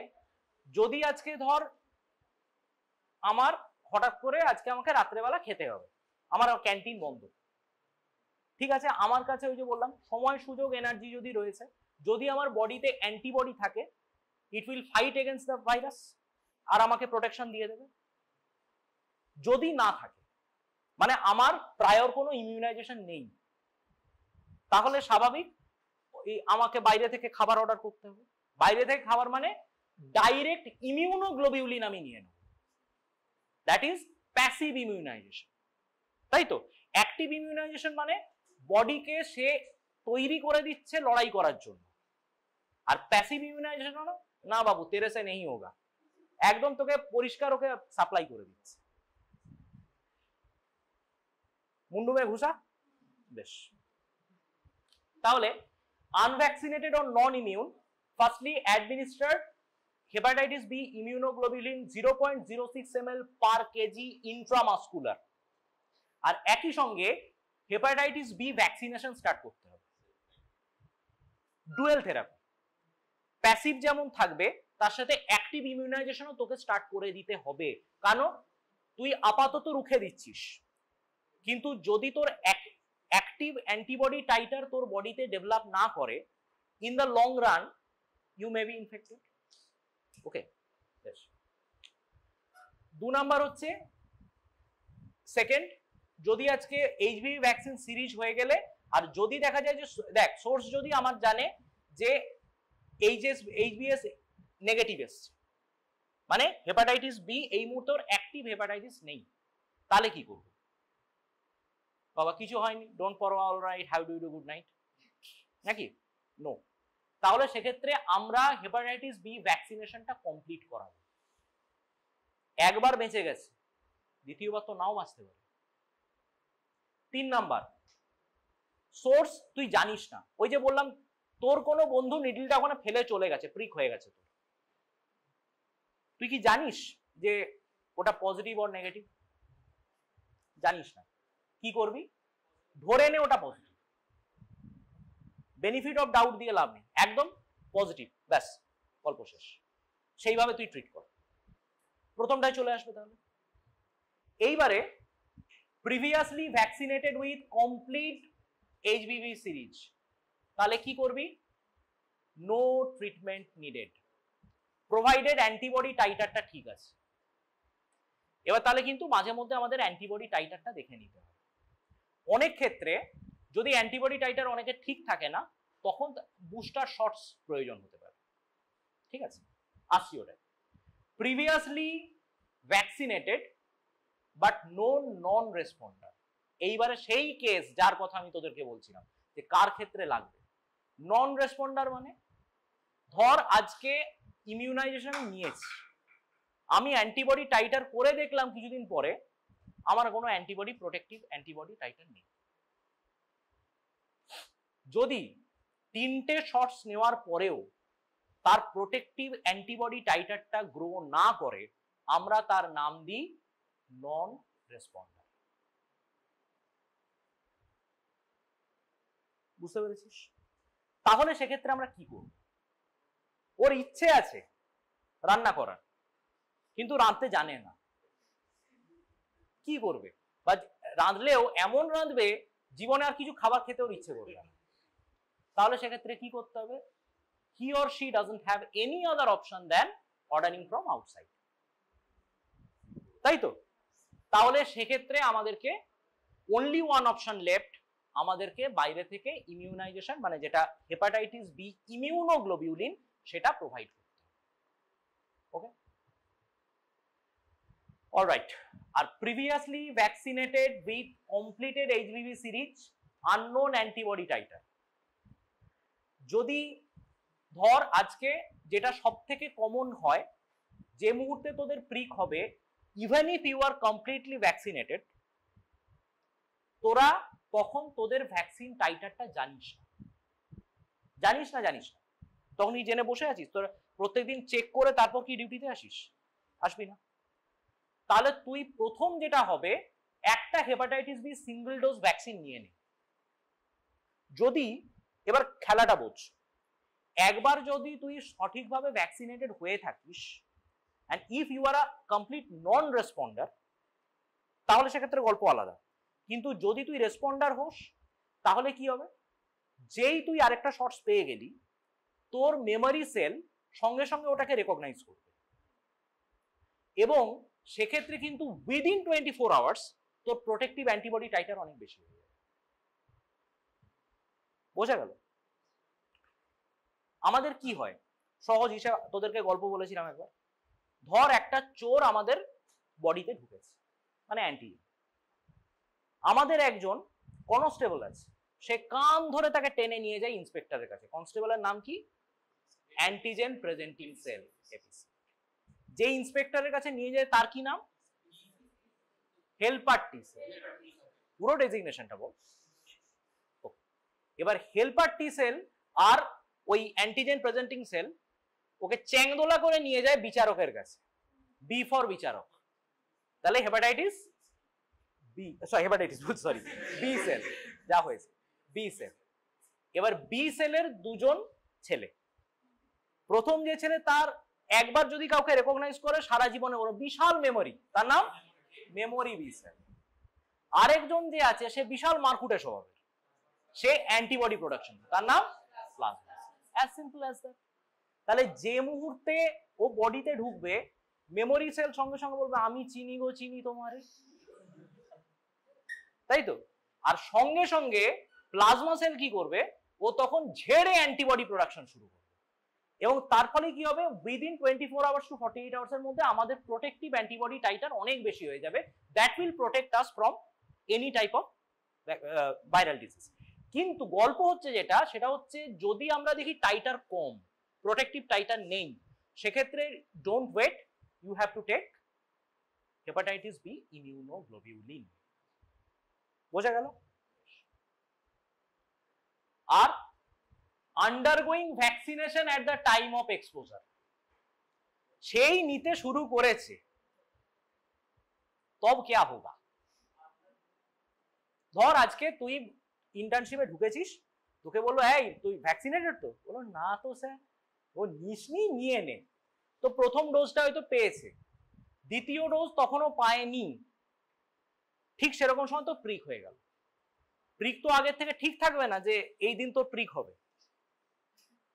যদি আজকে ধর আমার হঠাৎ করে আজকে আমাকে রাত্রেবেলা খেতে হবে, আমার ক্যান্টিন বন্ধ, ঠিক আছে, আমার কাছে ওই যে বললাম সময় সুযোগ এনার্জি যদি রয়েছে, যদি আমার বডিতে অ্যান্টিবডি থাকে, it will fight against the virus আর আমাকে প্রোটেকশন দিয়ে দেবে। যদি না থাকে, মানে আমার প্রায়র কোনো ইমিউনাইজেশন নেই, তাহলে স্বাভাবিক আমাকে বাইরে থেকে খাবার অর্ডার করতে হবে। বাইরে থেকে খাবার মানে ডাইরেক্ট ইমিউনোগ্লোবিউলিন আমি নিয়ে নেব, দ্যাট ইজ প্যাসিভ ইমিউনাইজেশন, তাই তো। অ্যাক্টিভ ইমিউনাইজেশন মানে বডিকে সে তৈরি করে দিচ্ছে লড়াই করার জন্য, আর প্যাসিভ ইমিউনাইজেশন হলো না বাবু তেরে সে নেই হোগা, একদম তোকে পরিষ্কার ওকে সাপ্লাই করে দিচ্ছে। মুন্ডু মে ঘুষা, বেশ। তাহলে unvaccinated or non immune, firstly administered hepatitis B immunoglobulin 0.06 ml per kg intramuscular, আর একই সঙ্গে হেপাটাইটিস বি ভ্যাকসিনেশন স্টার্ট করতে হবে। ডুয়েল থেরাপি, প্যাসিভ যেমন থাকবে তার সাথে অ্যাক্টিভ ইমিউনাইজেশনও তোকে স্টার্ট করে দিতে হবে, কারণ তুই আপাতত রুখে দিচ্ছিস, কিন্তু যদি তোর অ্যাক্টিভ অ্যান্টিবডি টাইটার তোর বডিতে ডেভেলপ না করে, in the long run you may be infected. Okay, বেশ। 2 নাম্বার হচ্ছে সেকেন্ড, যদি আজকে এইচভিভি ভ্যাকসিন সিরিজ হয়ে গেলে, আর যদি দেখা যায় যে দেখ সোর্স যদি আমার জানে যে এইচবিএস নেগেটিভ এসছে, মানে হেপাটাইটিস বি এই মুহূর্তে অ্যাক্টিভ হেপাটাইটিস নেই, তাহলে কি করব? বাবা কিছু হয়নি, ডোন্ট পরোয়া, all right, how do you do, good night, নাকি? নো। তাহলে সেক্ষেত্রে আমরা হেপাটাইটিস বি ভ্যাকসিনেশনটা কমপ্লিট করাবো। একবার বেঁচে গেছে, দ্বিতীয়বার তো নাও বাঁচতে পারে। 3 নাম্বার, সোর্স তুই জানিস না, ওই যে বললাম তোর কোনো বন্ধু নিডলটা ওখানে ফেলে চলে গেছে, প্রিক হয়ে গেছে, তোর তুই কি জানিস যে ওটা পজিটিভ অর নেগেটিভ? জানিস না, কি করবি? ধরে নে ওটা পজিটিভ, বেনিফিট অফ ডাউট দিয়ে লাভ নেই, একদম পজিটিভ, ব্যাস গল্প শেষ। সেইভাবে তুই ট্রিট কর, প্রথমটাই চলে আসবে। তাহলে এইবারে previously vaccinated with complete HBV series, তাহলে কি করবি? No treatment needed, provided antibody টাইটারটা ঠিক আছে। এবার তাহলে কিন্তু মাঝে মধ্যে আমাদের অ্যান্টিবডি টাইটারটা দেখে নিতে হবে। অনেক ক্ষেত্রে যদি অ্যান্টিবডি টাইটার অনেকের ঠিক থাকে না, তখন বুস্টার শটস প্রয়োজন হতে পারে। ঠিক আছে, আসছি ওটা। Previously vaccinated but no non responder, এইবারে সেই কেস যার কথা আমি তোদেরকে বলছিলাম যে কার ক্ষেত্রে লাগবে। নন রেসপন্ডার মানে ধর আজকে ইমিউনাইজেশন নিয়েছি, আমি অ্যান্টিবডি টাইটার করে দেখলাম কিছুদিন পরে আমার কোনো অ্যান্টিবডি প্রোটেক্টিভ অ্যান্টিবডি টাইটার নেই। যদি 3টে শটস নেওয়ার পরেও তার প্রোটেক্টিভ অ্যান্টিবডি টাইটারটা গ্রো না করে, আমরা তার নাম দিই নন রেসপন্ডার। বুঝতে পেরেছিস? তাহলে সেক্ষেত্রে আমরা কি করব? ওর ইচ্ছে আছে রান্না করার, কিন্তু রাঁধতে জানে না, কি করবে? বা রাঁধলেও এমন রাঁধবে জীবনে আর কিছু খাবার খেতে ওর ইচ্ছে করবে না, তাহলে সেক্ষেত্রে কি করতে হবে? he or she doesn't have any other option than ordering from outside, তাই তো? তাহলে সেক্ষেত্রে আমাদেরকে only one option left, আমাদেরকে বাইরে থেকে ইমিউনাইজেশন মানে যেটা হেপাটাইটিস বি ইমিউনোগ্লোবিউলিন সেটা প্রোভাইড করতে হবে। Okay, alright. আর previously vaccinated with completed HVV series unknown antibody titre, যদি ধর আজকে যেটা সব থেকে কমন হয়, যে মুহূর্তে তোদের প্রিক হবে, even if you are completely vaccinated, তোরা তখন তোদের ভ্যাকসিন টাইটারটা জানিস না, জানিস না, তখনই জেনে বসে আছিস, তোরা প্রত্যেকদিন চেক করে তারপর কি ডিউটিতে আসিস? আসবি না। তাহলে তুই প্রথম যেটা হবে, একটা hepatitis B single dose vaccine নিয়ে নে। যদি এবার খেলাটা বোঝ, একবার যদি তুই সঠিকভাবে ভ্যাকসিনেটেড হয়ে থাকিস and if you are a complete non responder, তাহলে সেক্ষেত্রে গল্প আলাদা। কিন্তু যদি তুই রেসপন্ডার হোস, তাহলে কি হবে, যেই তুই আরেকটা শর্টস পেয়ে গেলি তোর মেমোরি সেল সঙ্গে সঙ্গে ওটাকে রেকগনাইজ করবে, এবং সেক্ষেত্রে কিন্তু উইদিন 24 আওয়ার্স তোর প্রোটেক্টিভ অ্যান্টিবডি টাইটার অনেক বেশি হয়ে যাবে। বোঝা গেল? আমাদের কি হয়, সহজ হিসাব তোদেরকে গল্প বলেছিলাম একবার, ধর একটা চোর আমাদের বডিতে ঢুকেছে, মানে অ্যান্টিজেন। আমাদের একজন কনস্টেবল আছে, সে কান ধরে তাকে টেনে নিয়ে যায় ইন্সপেক্টরের কাছে। কনস্টেবলের নাম কি? Antigen presenting cell, APC. যে ইন্সপেক্টরের কাছে নিয়ে যায় তার কি নাম? Helper T cell. পুরো ডেজিগনেশনটা বল। এবার হেল্পার টি সেল আর ওই অ্যান্টিজেন প্রেজেন্টিং সেল ওকে চ্যাংদোলা করে নিয়ে যায় বিচারকের কাছে, বি ফর বিচারক। তাহলে hepatitis B, sorry B cell, যা হয়েছে বি সেল। এবার বি সেলের দুজন ছেলে, প্রথম যে ছেলে তার একবার যদি কাউকে রেকগনাইজ করে সারা জীবনে ওর বিশাল মেমোরি, তার নাম মেমোরি বি সেল। আরেকজন যে আছে সে বিশাল মারকুটে স্বভাবের, সে অ্যান্টিবডি প্রোডাকশন, তার নাম plasma. As simple as that. তাহলে যে মুহূর্তে ও বডিতে ঢুকবে মেমোরি সেল সঙ্গে সঙ্গে বলবে আমি চিনি গো চিনি তোমারে, তাই তো? আর সঙ্গে সঙ্গে প্লাজমা সেল কি করবে, ও তখন ঝেড়ে অ্যান্টিবডি প্রোডাকশন শুরু করবে, এবং তার ফলে কি হবে, উইদিন 24 আওয়ার্স টু 48 আওয়ার্স এর মধ্যে আমাদের প্রোটেক্টিভ অ্যান্টিবডি টাইটার অনেক বেশি হয়ে যাবে, that will protect us from any type of viral disease. কিন্তু গল্প হচ্ছে যেটা, সেটা হচ্ছে যদি আমরা দেখি টাইটার কম, প্রোটেক্টিভ টাইটার নেই, সেক্ষেত্রে don't wait, you have to take hepatitis B immunoglobulin. বোঝা গেল? আর undergoing vaccination at the time of exposure, সেই নিতে শুরু করেছে, তব क्या होगा? ধর আজকে তুই ইন্টার্নশিপে ঢুকেছিস, তোকে বললো এই তুই ভ্যাকসিনেটেড তো, বলো না তো স্যার। ও নিসনি, নিয়ে নে। তো প্রথম ডোজটা হয়তো পেয়েছে, দ্বিতীয় ডোজ তখনও পায়নি, ঠিক সেরকম সময় তো প্রিক হয়ে গেল। প্রিক তো আগের থেকে ঠিক থাকবে না যে এই দিন তোর প্রিক হবে,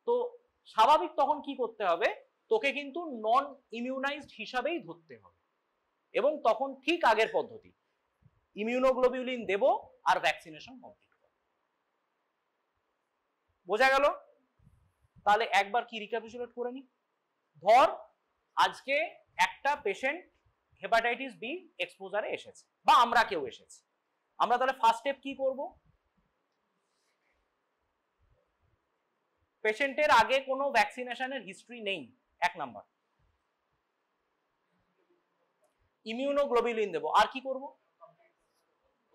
তো স্বাভাবিক তখন কি করতে হবে, তোকে কিন্তু নন ইমিউনাইজড হিসাবেই ধরতে হবে, এবং তখন ঠিক আগের পদ্ধতি, ইমিউনোগ্লোবিউলিন দেব আর ভ্যাকসিনেশন কমপ্লিট করব। বোঝা গেল? তাহলে একবার কি রিক্যাপিচুলেট করে নি। ধর আজকে একটা পেশেন্ট হেপাটাইটিস বি এক্সপোজারে এসেছে, বা আমরা কেউ এসেছে, আমরা তাহলে ফার্স্ট স্টেপ কি করব, পেশেন্টের আগে কোনো ভ্যাকসিনেশনের হিস্ট্রি নেই, এক নাম্বার, ইমিউনোগ্লোবিউলিন দেব, আর কি করব,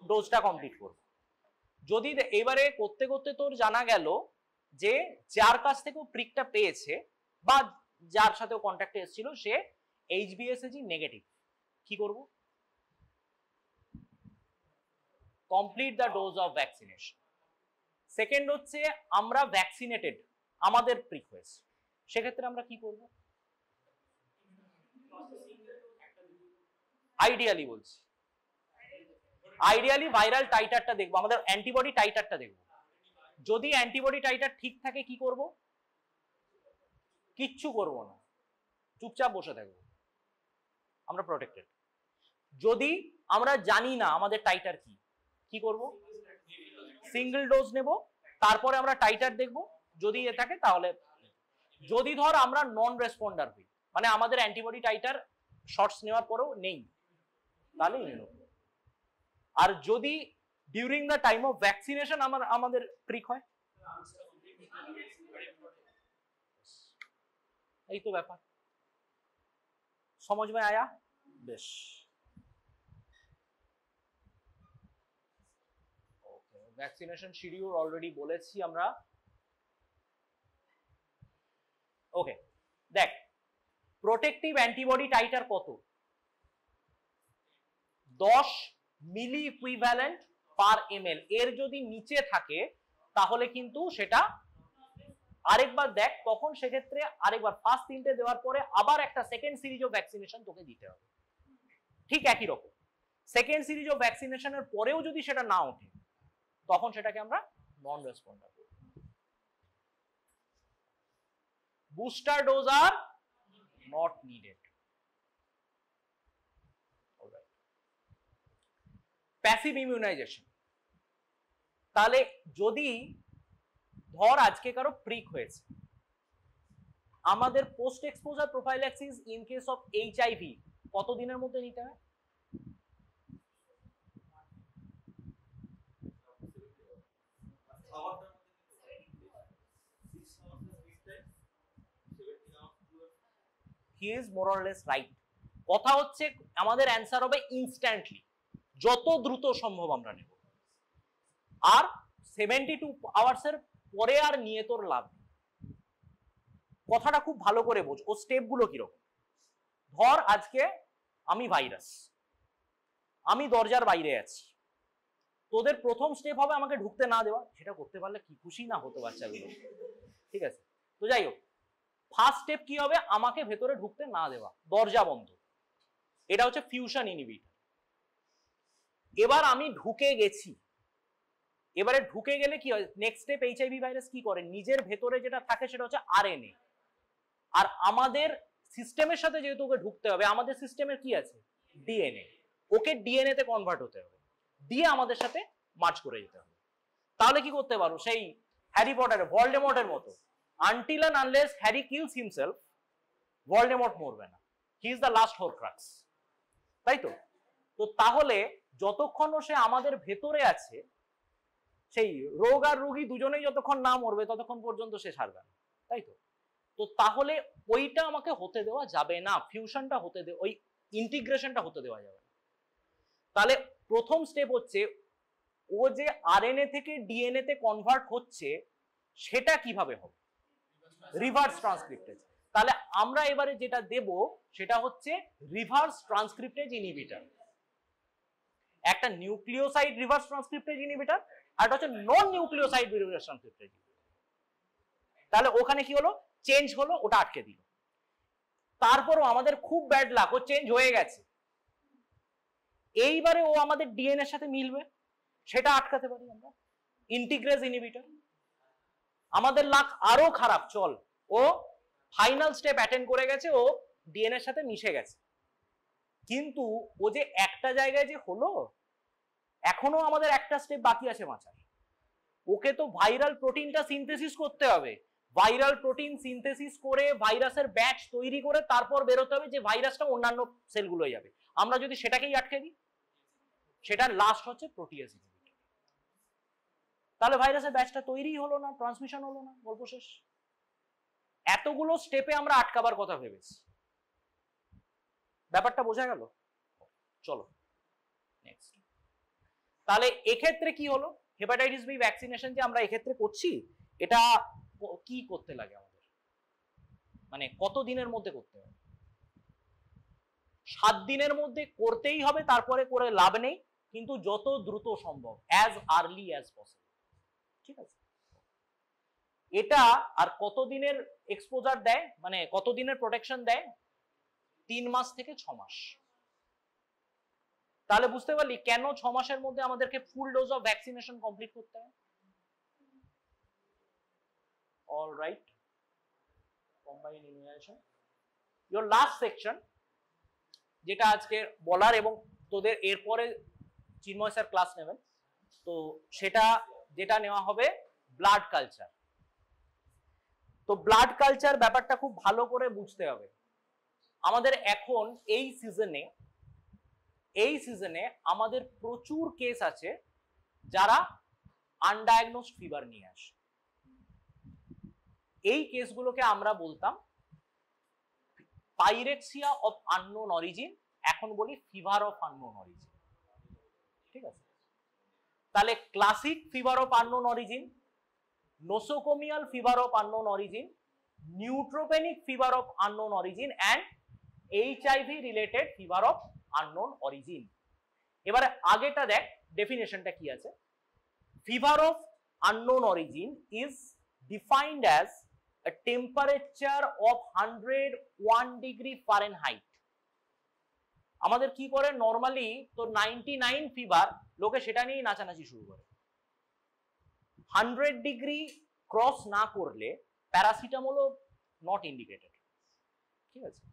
ডোজটা কমপ্লিট করব। যদি এবারে করতে করতে তোর জানা গেল যে যার কাছ থেকে প্রিকটা পেয়েছে বা যার সাথে কন্ট্যাক্টে এসেছিল সে এইচবিএসএজি নেগেটিভ, কি করব, complete the dose of vaccination. Second হচ্ছে আমরা ভ্যাকসিনেটেড, আমাদের প্রিক হয়েছে, সেক্ষেত্রে আমরা কি করব, আইডিয়ালি বলছি, আইডিয়ালি ভাইরাল টাইটারটা দেখবো, আমাদের অ্যান্টিবডি টাইটারটা দেখবো। যদি অ্যান্টিবডি টাইটার ঠিক থাকে কি করব, কিচ্ছু করব না, চুপচাপ বসে থাকবো, আমরা প্রোটেক্টেড। যদি আমরা জানি না আমাদের টাইটার কি, কি করব, সিঙ্গেল ডোজ নেব, তারপরে আমরা টাইটার দেখব, যদি এ থাকে তাহলে। যদি ধর আমরা নন রেসপন্ডার হই, মানে আমাদের অ্যান্টিবডি টাইটার শর্টস নেওয়ার পরেও নেই, তাহলে ইমিউনো। আর যদি during the time of vaccination আমাদের প্রিক হয়, এই তো ব্যাপার। समझ में आया? বেশ, ওকে, ভ্যাকসিনেশন শিডিউল অলরেডি বলেছি আমরা। ওকে, দেখ প্রোটেক্টিভ অ্যান্টিবডি টাইটার কত, 10 মিলি ইকুইভ্যালেন্ট পার এমএল, এর যদি নিচে থাকে তাহলে কিন্তু সেটা আরেকবার দেখ, তখন সেক্ষেত্রে আরেকবার ফার্স্ট 3টে দেওয়ার পরে আবার একটা সেকেন্ড সিরিজ অফ ভ্যাকসিনেশন তোকে দিতে হবে, ঠিক একই রকম। সেকেন্ড সিরিজ অফ ভ্যাকসিনেশনের পরেও যদি সেটা না ওঠে তখন সেটাকে আমরা নন রেসপন্ডার বলবো। Booster dose are not needed. Passive immunisation, তাহলে যদি ধর আজকে কারো প্রিক হয়েছে, আমাদের post exposure prophylaxis in case of HIV কত দিনের মধ্যে নিতে হয়? He is more or less right. কথা হচ্ছে আমাদের অ্যান্সার হবে ইনস্ট্যান্টলি, যত দ্রুত সম্ভব আমরা নেব। আর 72 আওয়ার্সের পরে আর নিয়ে তোর লাভ নেই। কথাটা খুব ভালো করে বোঝ, ও স্টেপগুলো কিরকম। ধর আজকে আমি ভাইরাস, আমি দরজার বাইরে আছি, তোদের প্রথম স্টেপ হবে আমাকে ঢুকতে না দেওয়া। সেটা করতে পারলে কি খুশি না হতো বাচ্চাগুলো, ঠিক আছে? তো যাই হোক, ফার্স্ট স্টেপ কি হবে? আমাকে ভেতরে ঢুকতে না দেওয়া, দরজা বন্ধ। এটা হচ্ছে ফিউশন ইনহিবিটর। এবার আমি ঢুকে গেছি, এবারে ঢুকে গেলে কি হয়? নেক্সট স্টেপ, এইচআইভি ভাইরাস কি করে? নিজের ভেতরে যেটা থাকে সেটা হচ্ছে আরএনএ। আর আমাদের সিস্টেমের সাথে যেহেতু ওকে ঢুকতে হবে, আমাদের সিস্টেমের কি আছে? ডিএনএ। ওকে ডিএনএ তে কনভার্ট হতে হবে, দিয়ে আমাদের সাথে মার্চ করে যেতে হবে। তাহলে কি করতে পারো? সেই হ্যারি পটারের, ভলডেমর্টের মতো, until and unless Harry kills himself, Voldemort মরবে না। He is the last horcrux, তাই তো? তো তাহলে যতক্ষণ সে আমাদের ভেতরে আছে, সেই রোগ আর রোগী দুজনেই যতক্ষণ না মরবে ততক্ষণ পর্যন্ত সে সারবে না, তাই তো? তো তাহলে ওইটা আমাকে হতে দেওয়া যাবে না, ফিউশনটা হতে দে, ওই ইন্টিগ্রেশনটা হতে দেওয়া যাবে না। তাহলে প্রথম স্টেপ হচ্ছে ও যে আরএনএ থেকে ডিএনএ তে কনভার্ট হচ্ছে, সেটা কিভাবে হবে? Reverse transcriptase. তাহলে আমরা এবারে যেটা দেব সেটা হচ্ছে রিভার্স ট্রান্সক্রিপ্টেজ ইনহিবিটর। একটা নিউক্লিওসাইড রিভার্স ট্রান্সক্রিপ্টেজ ইনহিবিটর, আর এটা হচ্ছে non nucleoside reverse transcriptase inhibitor. তাহলে ওখানে কি হলো? চেঞ্জ হলো, ওটা আটকে দিল। তারপরও আমাদের খুব ব্যাড লাক, ও চেঞ্জ হয়ে গেছে, এইবারে ও আমাদের ডিএনএ এর সাথে মিলবে, সেটা আটকাতে পারি আমরা ইন্টিগ্রেজ ইনহিবিটর। আমাদের লাক আরো খারাপ, চল ও ফাইনাল স্টেপ অ্যাটেন্ড করে গেছে, ও ডিএনএ এর সাথে মিশে গেছে, কিন্তু ও যে একটা জায়গায় যে হলো, এখনো আমাদের একটা স্টেপ বাকি আছে বাঁচার। ওকে তো ভাইরাল প্রোটিনটা সিনথেসিস করতে হবে, ভাইরাল প্রোটিন সিনথেসিস করে ভাইরাসের ব্যাচ তৈরি করে তারপর বেরোতে হবে যে ভাইরাসটা অন্যান্য সেলগুলোয় যাবে। আমরা যদি সেটাকেই আটকে দিই, সেটা লাস্ট হচ্ছে প্রোটিয়েজ ইনহিবিটর। তাহলে ভাইরাসের ব্যাচটা তৈরি হলো না, ট্রান্সমিশন হলো না, গল্প শেষ। এতগুলো স্টেপে আমরা আটকাবার কথা ভেবেছি। ব্যাপারটা বোঝা গেল? চলো নেক্সট। তাহলে এক্ষেত্রে কি হলো? হেপাটাইটিস বি ভ্যাকসিনেশন যে আমরা এক্ষেত্রে করছি, এটা কি করতে লাগে আমাদের, মানে কত দিনের মধ্যে করতে হবে? 7 দিনের মধ্যে করতেই হবে, তারপরে করে লাভ নেই, কিন্তু যত দ্রুত সম্ভব, অ্যাজ আর্লি অ্যাজ পসিবল, ঠিক আছে? এটা আর কত দিনের এক্সপোজার দেয়, মানে কত দিনের প্রোটেকশন দেয়? 3 মাস থেকে 6 মাস। তাহলে বুঝতে পারলি কেন 6 মাসের মধ্যে আমাদেরকে full dose of vaccination complete করতে হয়। All right, combined immunisation. Your last section যেটা আজকে বলার, এবং তোদের এরপরে চিন্ময় স্যার ক্লাস নেবেন, তো সেটা যেটা নেওয়া হবে ব্লাড কালচার। তো ব্লাড কালচার ব্যাপারটা খুব ভালো করে বুঝতে হবে। আমাদের এখন এই সিজনে আমাদের প্রচুর কেস আছে যারা আনডায়াগনোসড ফিভার নিয়ে আসে। এই কেসগুলোকে আমরা বলতাম পাইরেক্সিয়া অফ আননোন অরিজিন, এখন বলি ফিভার অফ আননোন অরিজিন, ঠিক আছে? তাহলে classic fever of unknown origin, nosocomial fever of unknown origin, neutropenic fever of unknown origin and HIV related fever of unknown origin. এবারে আগেটা দেখ ডেফিনেশনটা কি আছে। Fever of unknown origin is defined as a temperature of 101 degree Fahrenheit। আমাদের কি করে normally, তো 99 ফিভার, লোকে সেটা নিয়েই নাচানাচি শুরু করে, 100 ডিগ্রি ক্রস না করলে প্যারাসিটামলও নট ইন্ডিকেটেড, ঠিক আছে?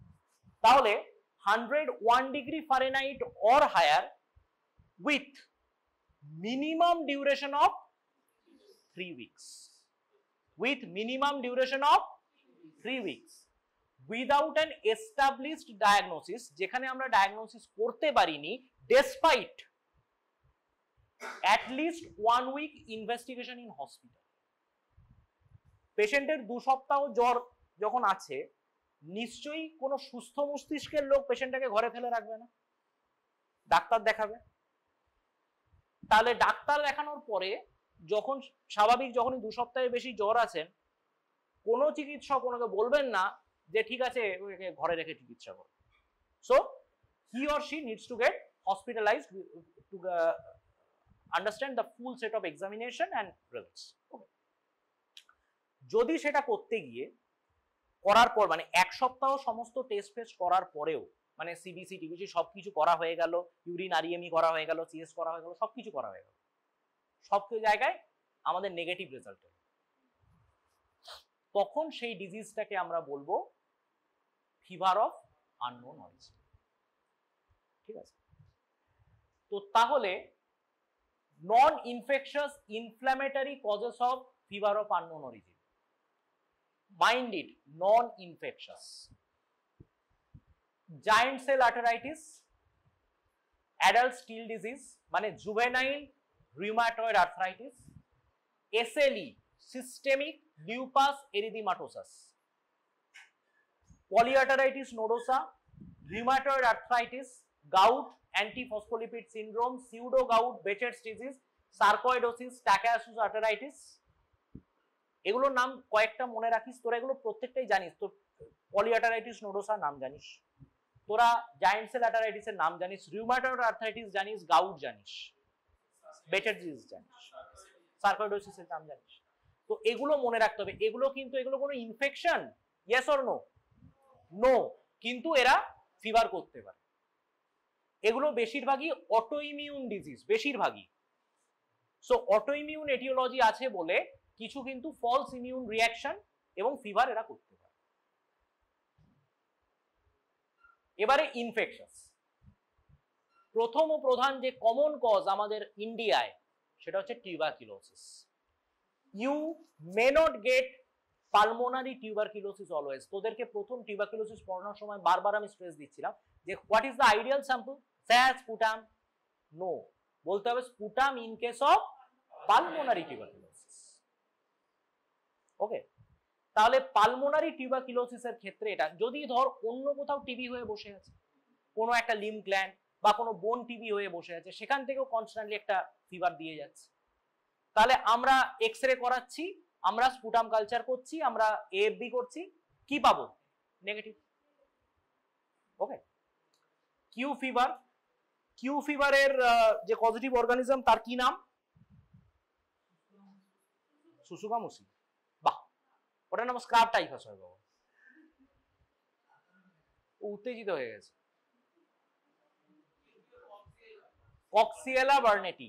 তাহলে 101 degree Fahrenheit or higher with minimum duration of 3 weeks, with minimum duration of 3 weeks, without an established diagnosis, যেখানে আমরা ডায়াগনোসিস করতে পারিনি, despite at least 1 week investigation in hospital. পেশেন্টের 2 সপ্তাহ জ্বর যখন আছে, নিশ্চয়ই কোনো সুস্থ মস্তিষ্কের লোক পেশেন্টটাকে ঘরে ফেলে রাখবে না, ডাক্তার দেখাবে। তাহলে ডাক্তার দেখানোর পরে যখন স্বাভাবিক, যখনই 2 সপ্তাহের বেশি জ্বর আছেন, কোনো চিকিৎসক ওনাকে বলবেন না যে ঠিক আছে ওকে ঘরে রেখে চিকিৎসা করো। So he or she needs to get hospitalised to understand the full set of examination and results. যদি সেটা করতে গিয়ে করার পর মানে 1 সপ্তাহ সমস্ত টেস্ট ফেস্ট করার পরেও, মানে সিবিসি টিবিসি সবকিছু করা হয়ে গেল, ইউরিন আরইএমই করা হয়ে গেল, সিএস করা হয়ে গেল, সবকিছু করা হয়ে গেল, সব জায়গায় আমাদের নেগেটিভ রেজাল্ট হলো, তখন সেই ডিজিজটাকে আমরা বলবো ফিভার অফ আননোন অরিজিন, ঠিক আছে? তো তাহলে non infectious inflammatory causes of fever of unknown origin, mind it, non infectious. Giant cell arteritis, adult still disease মানে juvenile rheumatoid arthritis, SLE systemic lupus erythematosus, polyarteritis nodosa, rheumatoid arthritis, gout, antiphospholipid syndrome, pseudo gout, Behçet's disease, sarcoidosis, Takayasu's arteritis, এগুলোর নাম কয়েকটা মনে রাখিস তোরা, এগুলো প্রত্যেকটাই জানিস। তো পলিআর্টারাইটিস নোডোসা নাম জানিস, তোরা জায়েন্ট সেল আর্টারাইটিসের নাম জানিস, রিউমাটয়েড আর্থ্রাইটিস জানিস, গাউট জানিস, বেচেট ডিজিজ জানিস, সার্কোইডোসিসের নাম জানিস। তো এগুলো মনে রাখতে হবে। এগুলো কিন্তু এগুলো কোনো infection, yes or no? No, কিন্তু এরা ফিভার করতে পারে। এগুলো বেশিরভাগই অটোইমিউন ডিজিজ, বেশিরভাগই। সো অটোইমিউন এটিওলজি আছে বলে কিছু কিন্তু ফলস ইমিউন রিঅ্যাকশন এবং ফিভার এরা করতে পারে। এবারে ইনফেকশনস, প্রথম ও প্রধান যে কমন কজ আমাদের ইন্ডিয়ায় সেটা হচ্ছে tuberculosis. You may not get pulmonary tuberculosis always. তোদেরকে প্রথম টিউবারকিলোসিস পড়ানোর সময় বারবার আমি স্ট্রেস দিচ্ছিলাম যে what is the ideal sample? Sir sputum. No, বলতে হবে sputum in case of pulmonary tuberculosis. Okay, তাহলে পালমোনারি টিউবারকিলোসিসের ক্ষেত্রে এটা যদি ধর অন্য কোথাও টিবি হয়ে বসে আছে, কোনো একটা লিম্ফ গ্ল্যান্ড বা কোনো বোন টিবি হয়ে বসে আছে, সেখান থেকেও কনস্ট্যান্টলি একটা ফিভার দিয়ে যাচ্ছে, তাহলে আমরা এক্সরে করাচ্ছি, আমরা স্পুটাম কালচার করছি, আমরা এএফবি করছি, কি পাবো? নেগেটিভ। ওকে, কিউ ফিভার, কিউ ফিভারের যে পজিটিভ অর্গানিজম তার কি নাম? সুসুগামুসি। বাহ, ওটার নাম স্ক্রাব টাইফাস হয় বাবা, উত্তেজিত হয়ে গেছে। কক্সিয়েলা বার্নেটি।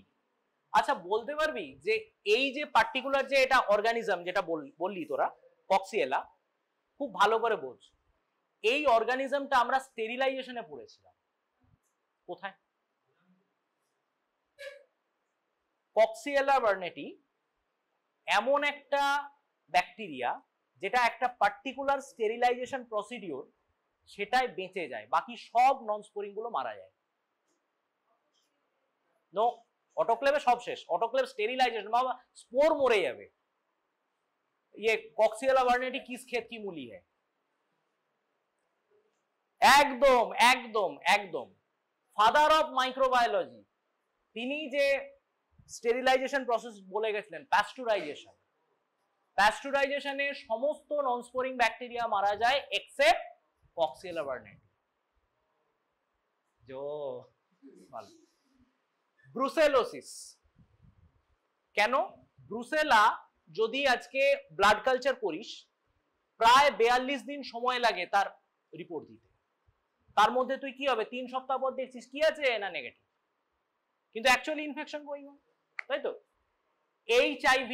আচ্ছা বলতে পারবি যে এই যে পার্টিকুলার যে এটা অর্গানিজম যেটা বললি তোরা কক্সিয়েলা, খুব ভালো করে বোঝ, এই অর্গানিজমটা আমরা স্টেরিলাইজেশনে পড়েছিলাম। কোথায়? কক্সিয়েলা বার্নেটি এমন একটা ব্যাকটেরিয়া যেটা একটা পার্টিকুলার স্টেরিলাইজেশন প্রসিডিওর সেটাই বেঁচে যায়, বাকি সব নন স্পোরিং গুলো মারা যায়। নো, অটোক্লেভে সব শেষ, অটোক্লেভ স্টেরিলাইজেশন, বাবা স্পোর মরে যাবে। ये कॉक्सियला बार्नेटी किस खेत की मूली है? একদম একদম একদম ফাদার অফ মাইক্রোবায়োলজি। তিনি যে স্টেরিলাইজেশন প্রসেস বলে গেছিলেন, প্যাস্টুরাইজেশন, প্যাস্টুরাইজেশনে সমস্ত নন স্পোরিং ব্যাকটেরিয়া মারা যায় এক্সেপ্ট কক্সিয়েলা বার্নেটি। जो ব্রুসেলোসিস, কেন? ব্রুসেলা যদি আজকে ব্লাড কালচার করিস, প্রায় 42 দিন সময় লাগে তার রিপোর্ট দিতে। তার মধ্যে তুই কি হবে 3 সপ্তাহ পর দেখছিস কি আছে না নেগেটিভ, কিন্তু অ্যাকচুয়ালি ইনফেকশন গোয়িং অন, তাই তো? HIV,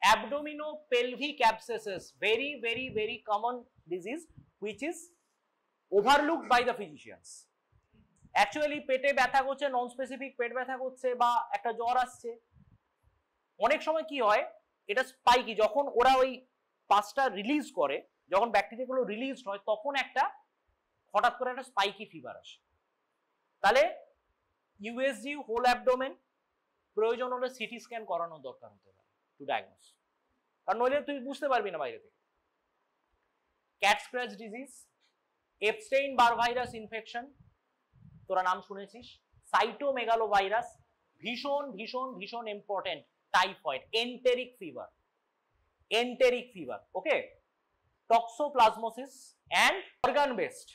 abdominopelvic abscesses, very common disease which is overlooked by the physicians. Actually পেটে ব্যথা করছে, নন স্পেসিফিক পেট ব্যথা করছে বা একটা জ্বর আসছে, অনেক সময় কি হয় এটা স্পাইকি, যখন ওরা ওই পাসটা রিলিজ করে, যখন ব্যাকটেরিয়াগুলো রিলিজ হয় তখন একটা হঠাৎ করে একটা স্পাইকি ফিভার আসে। তাহলে ইউএসজি হোল অ্যাবডোমেন, প্রয়োজন হলে সিটি স্ক্যান করানোর দরকার হতে পারে টু ডায়াগনোস, কারণ নইলে তুই বুঝতে পারবি না বাইরে থেকে। ক্যাট স্ক্র্যাচ ডিজিজ, এপস্টেইন বার ভাইরাস ইনফেকশন, তোরা নাম শুনেছিস, সাইটোমেগালোভাইরাস, ভীষণ important, typhoid, enteric fever, okay, toxoplasmosis and organ based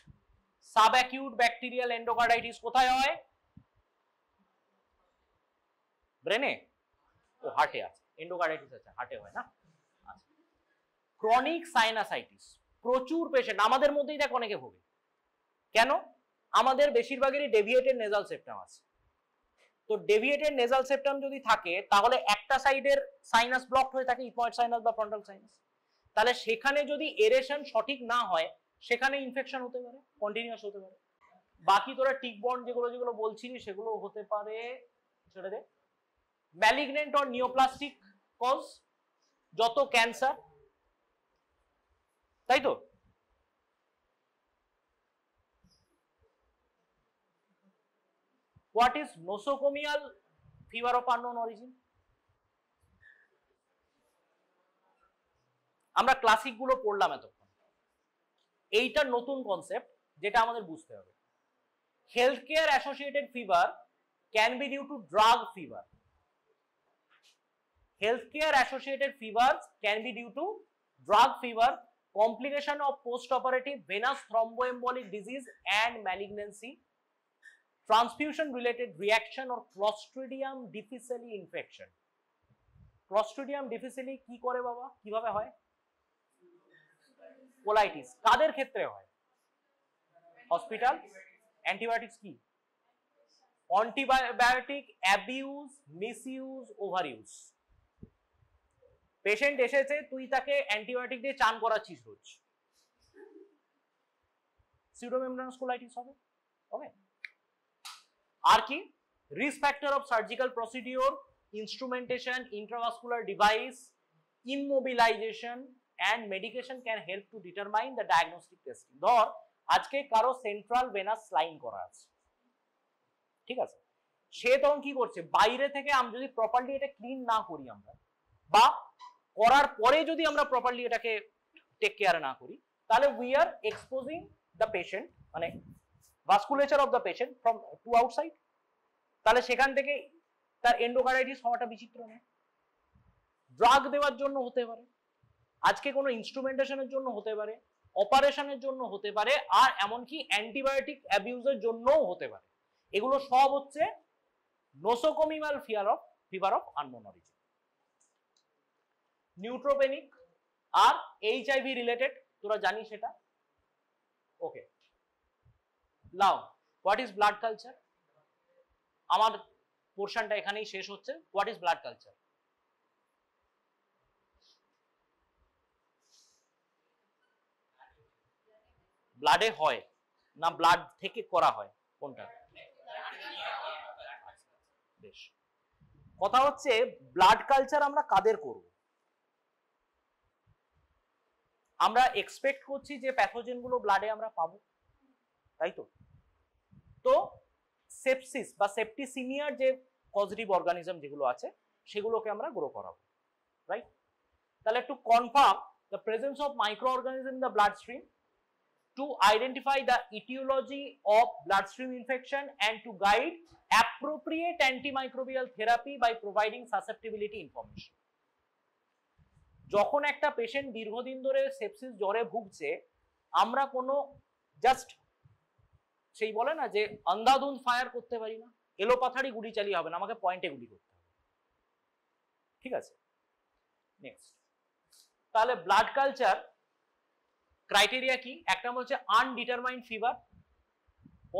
subacute bacterial endocarditis কোথায় হয়? ব্রেনে, ও হার্টে আছে, এন্ডোকার্ডাইটিস আছে হার্টে হয় না। ক্রনিক সাইনাসাইটিস, প্রচুর পেশেন্ট আমাদের মধ্যেই দেখ অনেকে ভোগে, কেন? আমাদের বেশিরভাগেরই ডেভিয়েটেড নেজাল সেপ্টাম আছে। তো ডেভিয়েটেড নেজাল সেপ্টাম যদি থাকে তাহলে একটা সাইডের সাইনাস ব্লক হয়ে থাকে, ইথময়েড সাইনাস বা ফ্রন্টাল সাইনাস, তাহলে সেখানে যদি এরেশন সঠিক না হয় সেখানে ইনফেকশন হতে পারে, কন্টিনিউয়াস হতে পারে। বাকি তোরা টিকবর্ন যেগুলো বলছিলি সেগুলো হতে পারে, ছেড়ে দে। ম্যালিগনেন্ট অর নিওপ্লাস্টিক কজ, যত ক্যান্সার, তাই তো? What is nosocomial fever of unknown origin? আমরা ক্লাসিক গুলো পড়লাম এতক্ষণ, এইটা নতুন কনসেপ্ট যেটা আমাদের বুঝতে হবে। Health care associated fever can be due to drug fever. Health care associated fever can be due to drug fever, complication of post-operative venous thromboembolic disease and malignancy, transfusion related reaction or Clostridium difficile infection. Clostridium difficile কি করে বাবা, কিভাবে হয়? Colitis কাদের ক্ষেত্রে হয়? Hospital. Antibiotics কি? Antibiotic abuse, misuse, overuse. Patient এসেছে, তুই তাকে অ্যান্টিবায়োটিক দিয়ে চান করাচ্ছিস রোজ, সিউডোমেমব্রানাস কোলাইটিস হবে। ওকে, আর কি? Risk factor of surgical procedure, instrumentation, intravascular device, immobilization and medication can help to determine the diagnostic testing. ধর আজকে কারো সেন্ট্রাল ভেনাস লাইন করা আছে, ঠিক আছে, সে তখন কি করছে, বাইরে থেকে আমি যদি প্রপারলি এটা ক্লিন না করি আমরা, বা করার পরে যদি আমরা প্রপারলি এটাকে টেক কেয়ার না করি, তাহলে we are exposing the patient, মানে vasculature of the patient from to outside, তাহলে সেখান থেকে তার এন্ডোকার্ডাইটিস হওয়াটা বিচিত্র নয়। ড্রাগ দেওয়ার জন্য হতে পারে, আজকে কোনো ইনস্ট্রুমেন্টেশনের জন্য হতে পারে, অপারেশনের জন্য হতে পারে, আর এমনকি অ্যান্টিবায়োটিক অ্যাবিউজের জন্যও হতে পারে। এগুলো সব হচ্ছে nosocomial fever of unknown origin. Neutropenic আর এইচআইভি রিলেটেড, তোরা জানিস সেটা। Okay, now what is blood culture? আমার পোর্শনটা এখানেই শেষ হচ্ছে। What is blood culture? ব্লাডে হয় না ব্লাড থেকে করা হয়, কোনটা? বেশ, কথা হচ্ছে ব্লাড কালচার আমরা কাদের করব? আমরা এক্সপেক্ট করছি যে প্যাথোজেন গুলো ব্লাডে আমরা পাবো, তাই তো? তো সেপসিস বা সেপ্টিসিমিয়ার যে পজিটিভ অর্গানিজম যেগুলো আছে সেগুলোকে আমরা গ্রো করাবো, রাইট? তাহলে to confirm the presence of micro organism in the blood stream, to identify the etiology of bloodstream infection and to guide appropriate antimicrobial therapy by providing susceptibility information. যখন একটা patient দীর্ঘদিন ধরে sepsis জ্বরে ভুগছে, আমরা কোনো just সেই বলে না যে আন্ধাধুন ফায়ার করতে পারি না, এলোপাথারি গুলি চালিয়ে হবে না, আমাকে পয়েন্টে গুলি করতে হবে, ঠিক আছে? নেক্সট, তাহলে ব্লাড কালচার ক্রাইটেরিয়া কি? একটা হচ্ছে আনডিটারমাইন্ড ফিভার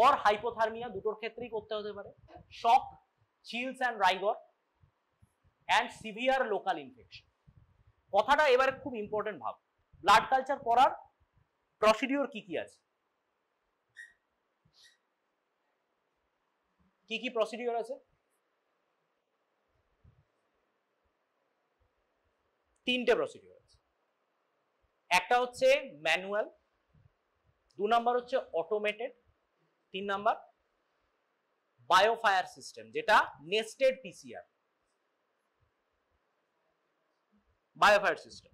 অর হাইপোথার্মিয়া, দুটোর ক্ষেত্রেই করতে হতে পারে, shock, chills and rigor, and severe local infection. কথাটা এবারে খুব ইম্পর্টেন্ট ভাব, ব্লাড কালচার করার প্রসিডিওর কি কি আছে, কি কি প্রসিডিওর আছে? তিনটে প্রসিডিওর আছে। একটা হচ্ছে ম্যানুয়াল, 2 নাম্বার হচ্ছে অটোমেটেড, 3 নাম্বার বায়োফায়ার সিস্টেম, যেটা নেস্টেড পিসিআর। বায়োফায়ার সিস্টেম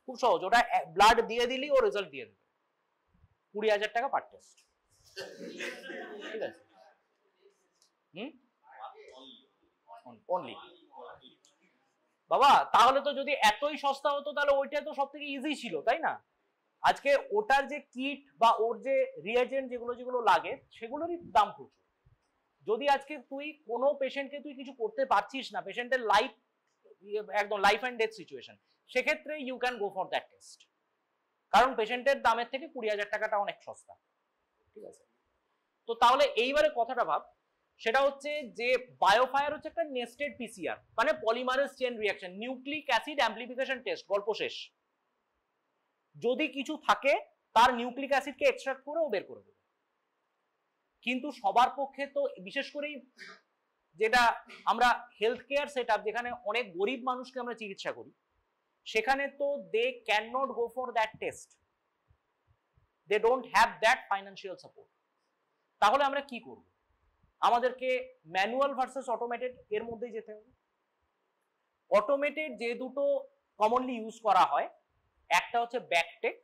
খুব সহজ, ওটা ব্লাড দিয়ে দিলি ও রেজাল্ট দিয়ে দেবে, 20,000 টাকা পার টেস্ট। ঠিক আছে, অনলি বাবা। তাহলে তো যদি এতই সস্তা হতো তাহলে ওইটা তো সব থেকে ইজি ছিল, তাই না? আজকে ওটার যে কিট বা ওর যে রিয়েজেন্ট যেগুলো যেগুলো লাগে সেগুলোরই দাম প্রচুর। যদি আজকে তুই কোনো পেশেন্টকে তুই কিছু করতে পারছিস না, পেশেন্টের লাইফ একদম লাইফ অ্যান্ড ডেথ সিচুয়েশন, সেক্ষেত্রে you can go for that test, কারণ পেশেন্টের দামের থেকে 20,000 টাকাটা অনেক সস্তা। ঠিক আছে, তো তাহলে এইবারে কথাটা ভাব, সেটা হচ্ছে যে বায়োফায়ার হচ্ছে একটা নেস্টেড পিসিআর, মানে polymerase chain reaction, nucleic acid amplification test, গল্প শেষ। যদি কিছু থাকে তার নিউক্লিক অ্যাসিডকে এক্সট্রাক্ট করে ও বের করে দেবে। কিন্তু সবার পক্ষে তো, বিশেষ করেই যেটা আমরা হেলথ কেয়ার সেট আপ, যেখানে অনেক গরিব মানুষকে আমরা চিকিৎসা করি, সেখানে তো they can not go for that test, they don't have that financial support. তাহলে আমরা কি করব? আমাদেরকে ম্যানুয়াল ভার্সেস অটোমেটেড এর মধ্যেই যেতে হবে। অটোমেটেড যে দুটো কমনলি ইউজ করা হয়, একটা হচ্ছে ব্যাকটেক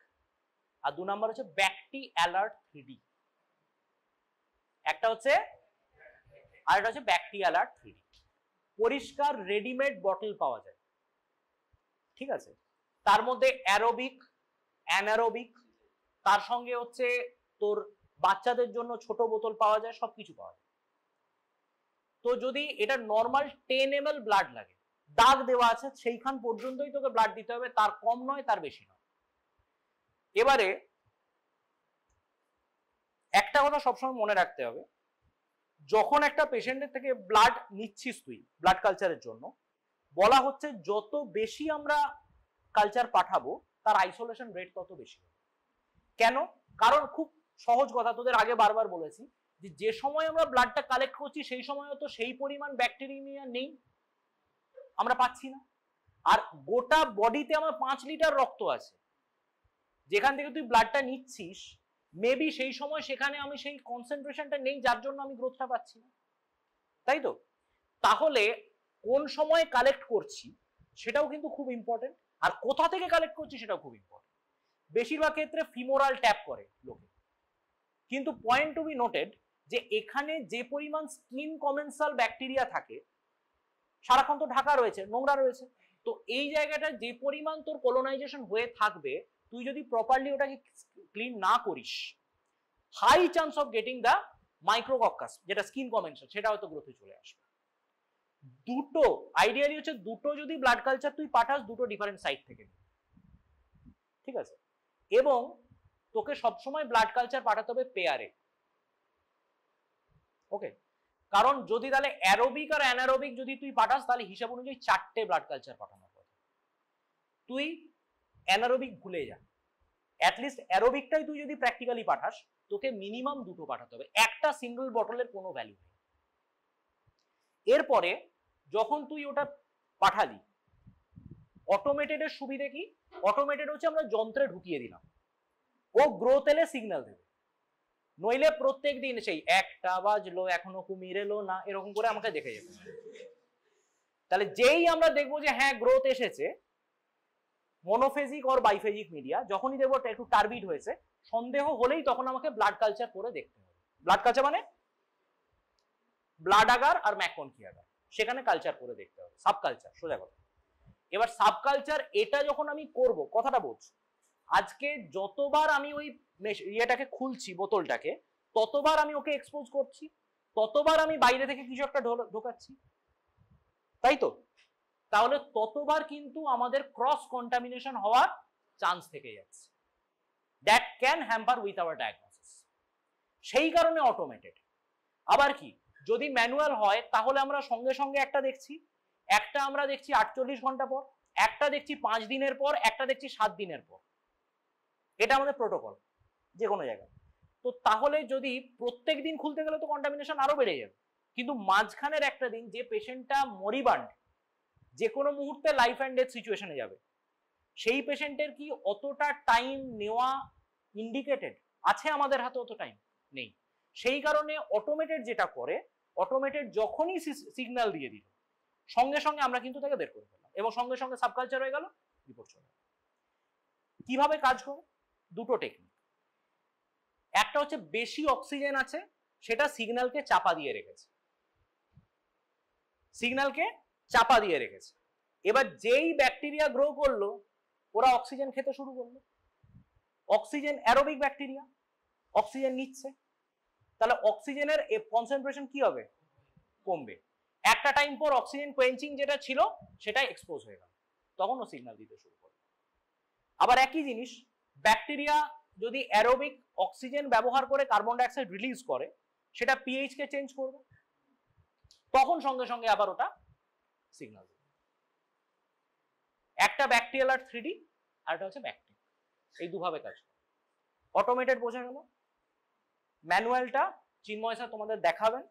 আর 2 নাম্বার হচ্ছে ব্যাকটি অ্যালার্ট 3D। একটা হচ্ছে, আর এটা হচ্ছে ব্যাকটি অ্যালার্ট 3D। পরিষ্কার রেডিমেড বটল পাওয়া যায়, ঠিক আছে, তার মধ্যে অ্যারোবিক, অ্যানারোবিক, তার সঙ্গে হচ্ছে তোর বাচ্চাদের জন্য ছোট বোতল পাওয়া যায়, সবকিছু পাওয়া যায়। তো যদি এটা নর্মাল 10 ml ব্লাড লাগে, দাগ দেওয়া আছে সেইখান পর্যন্তই তোকে ব্লাড দিতে হবে, তার কম নয় তার বেশি নয়। এবারে একটা কথা সবসময় মনে রাখতে হবে, যখন একটা পেশেন্টের থেকে ব্লাড নিচ্ছিস তুই ব্লাড কালচারের জন্য, বলা হচ্ছে যত বেশি আমরা কালচার পাঠাবো তার আইসোলেশন রেট তত বেশি হবে। কেন? কারণ খুব সহজ কথা, তোদের আগে বারবার বলেছি যে সময় আমরা ব্লাডটা কালেক্ট করছি সেই সময় তো সেই পরিমাণ ব্যাকটেরিয়া নেই, আমরা পাচ্ছি না। আর গোটা বডিতে আমার 5 লিটার রক্ত আছে, যেখান থেকে তুই ব্লাডটা নিচ্ছিস মেবি সেই সময় সেখানে আমি সেই কনসেন্ট্রেশনটা নেই, যার জন্য আমি গ্রোথটা পাচ্ছি না, তাই তো? তাহলে কোন সময় কালেক্ট করছি সেটাও কিন্তু খুব ইম্পর্টেন্ট, আর কোথা থেকে কালেক্ট করছি সেটাও খুব ইম্পর্টেন্ট। বেশিরভাগ ক্ষেত্রে ফিমোরাল ট্যাপ করে লোকে, কিন্তু পয়েন্ট টু বি নোটেড যে এখানে যে পরিমাণ স্কিন কমেন্সাল ব্যাকটেরিয়া থাকে, সারাক্ষণ তো ঢাকা রয়েছে, নোংরা রয়েছে, তো এই জায়গাটা যে পরিমাণ তোর কলোনাইজেশন হয়ে থাকবে, তুই যদি প্রপারলি ওটাকে ক্লিন না করিস, high chance of getting the micrococcus, যেটা স্কিন কমেন্সাল, সেটা হয়তো গ্রোথে চলে আসবে। দুটো আইডিয়ালি হচ্ছে, দুটো যদি ব্লাড কালচার তুই পাঠাস, দুটো ডিফারেন্ট সাইট থেকে, ঠিক আছে? এবং তোকে সবসময় ব্লাড কালচার পাঠাতে হবে পেয়ারে, ওকে? কারণ যদি তাহলে অ্যারোবিক আর অ্যানারোবিক যদি তুই পাঠাস, তাহলে হিসাব অনুযায়ী 4টে ব্লাড কালচার পাঠানোর কথা। তুই অ্যানারোবিক ভুলে যা, অ্যাটলিস্ট অ্যারোবিকটাই তুই যদি প্র্যাকটিক্যালি পাঠাস, তোকে মিনিমাম 2টো পাঠাতে হবে, একটা সিঙ্গেল বটলের কোনো ভ্যালু নেই। এরপরে যখন তুই ওটা পাঠালি, অটোমেটেডের সুবিধে কি? অটোমেটেড হচ্ছে আমরা যন্ত্রে ঢুকিয়ে দিলাম, ও গ্রোথ এলে সিগন্যাল দেবে, নইলে প্রত্যেক দিন সেই 1টা বাজলো এখনো কুমির এলো না এরকম করে আমাকে দেখে যেতে। তাহলে যেই আমরা দেখবো যে হ্যাঁ গ্রোথ এসেছে, মনোফেজিক অর বাইফেজিক মিডিয়া, যখনই দেখবো একটু টার্বিড হয়েছে, সন্দেহ হলেই তখন আমাকে ব্লাড কালচার করে দেখতে হবে। ব্লাড কালচার মানে ব্লাড আগার আর ম্যাককনকি আগার, সেখানে কালচার করে দেখতে হবে, সাব কালচার, সোজা কথা। এবার সাব কালচার এটা যখন আমি করব, কথাটা বলছি, আজকে যতবার আমি ওই ইয়েটাকে খুলছি বোতলটাকে, ততবার আমি ওকে এক্সপোজ করছি, ততবার আমি বাইরে থেকে কিছু একটা ঢোকাচ্ছি, তাই তো? তাহলে ততবার কিন্তু আমাদের ক্রস কন্টামিনেশন হওয়ার চান্স থেকে যাচ্ছে, that can hamper with our diagnosis. সেই কারণে অটোমেটেড। আবার কি, যদি ম্যানুয়াল হয় তাহলে আমরা সঙ্গে সঙ্গে একটা দেখছি, একটা আমরা দেখছি 48 ঘন্টা পর, একটা দেখছি 5 দিনের পর, একটা দেখছি 7 দিনের পর। এটা আমাদের প্রোটোকল যে কোনো জায়গায়। তো তাহলে যদি প্রত্যেক দিন খুলতে গেলে তো কন্টামিনেশন আরো বেড়ে যাবে, কিন্তু মাঝখানের একটা দিন যে পেশেন্টটা মরিবান্ড, যে কোনো মুহূর্তে লাইফ অ্যান্ড ডেথ সিচুয়েশনে যাবে, সেই পেশেন্টের কি অতটা টাইম নেওয়া ইন্ডিকেটেড আছে? আমাদের হাতে অত টাইম নেই। সেই কারণে অটোমেটেড যেটা করে, অটোমেটেড যখনই সিগন্যাল দিয়ে দিল সঙ্গে সঙ্গে আমরা কিন্তু তাকে বের করে ফেললাম এবং সঙ্গে সঙ্গে সাবকালচার হয়ে গেল, রিপোর্ট চলে গেল। কিভাবে কাজ করে? দুটো টেকনিক। একটা হচ্ছে বেশি অক্সিজেন আছে সেটা সিগন্যালকে চাপা দিয়ে রেখেছে, সিগন্যালকে চাপা দিয়ে রেখেছে। এবার যেই ব্যাকটেরিয়া গ্রো করলো ওরা অক্সিজেন খেতে শুরু করলো, অক্সিজেন অ্যারোবিক ব্যাকটেরিয়া অক্সিজেন নিচ্ছে, তাহলে অক্সিজেনের কনসেন্ট্রেশন কি হবে? কমবে। একটা টাইম পর অক্সিজেন কোয়েঞ্চিং যেটা ছিল সেটা এক্সপোজ হয়ে গেল, তখন ও সিগন্যাল দিতে শুরু করবে। আবার একই জিনিস ব্যাকটেরিয়া যদি অ্যারোবিক অক্সিজেন ব্যবহার করে কার্বন ডাইঅক্সাইড রিলিজ করে, সেটা পিএইচ কে চেঞ্জ করবে, তখন সঙ্গে সঙ্গে আবার ওটা সিগন্যাল দেবে। একটা ব্যাকটেরিয়াল আর 3D, আর একটা হচ্ছে ব্যাকটেরিয়া। এই দুভাবে কাজ করে। অটোমেটেড বোঝা গেল। ম্যানুয়ালটা চিন্ময় স্যার তোমাদের দেখাবেন,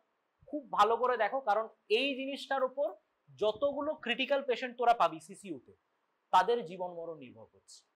খুব ভালো করে দেখো, কারণ এই জিনিসটার উপর যতগুলো ক্রিটিক্যাল পেশেন্ট তোরা পাবি সিসিইউতে তাদের জীবন মরণ নির্ভর করছে।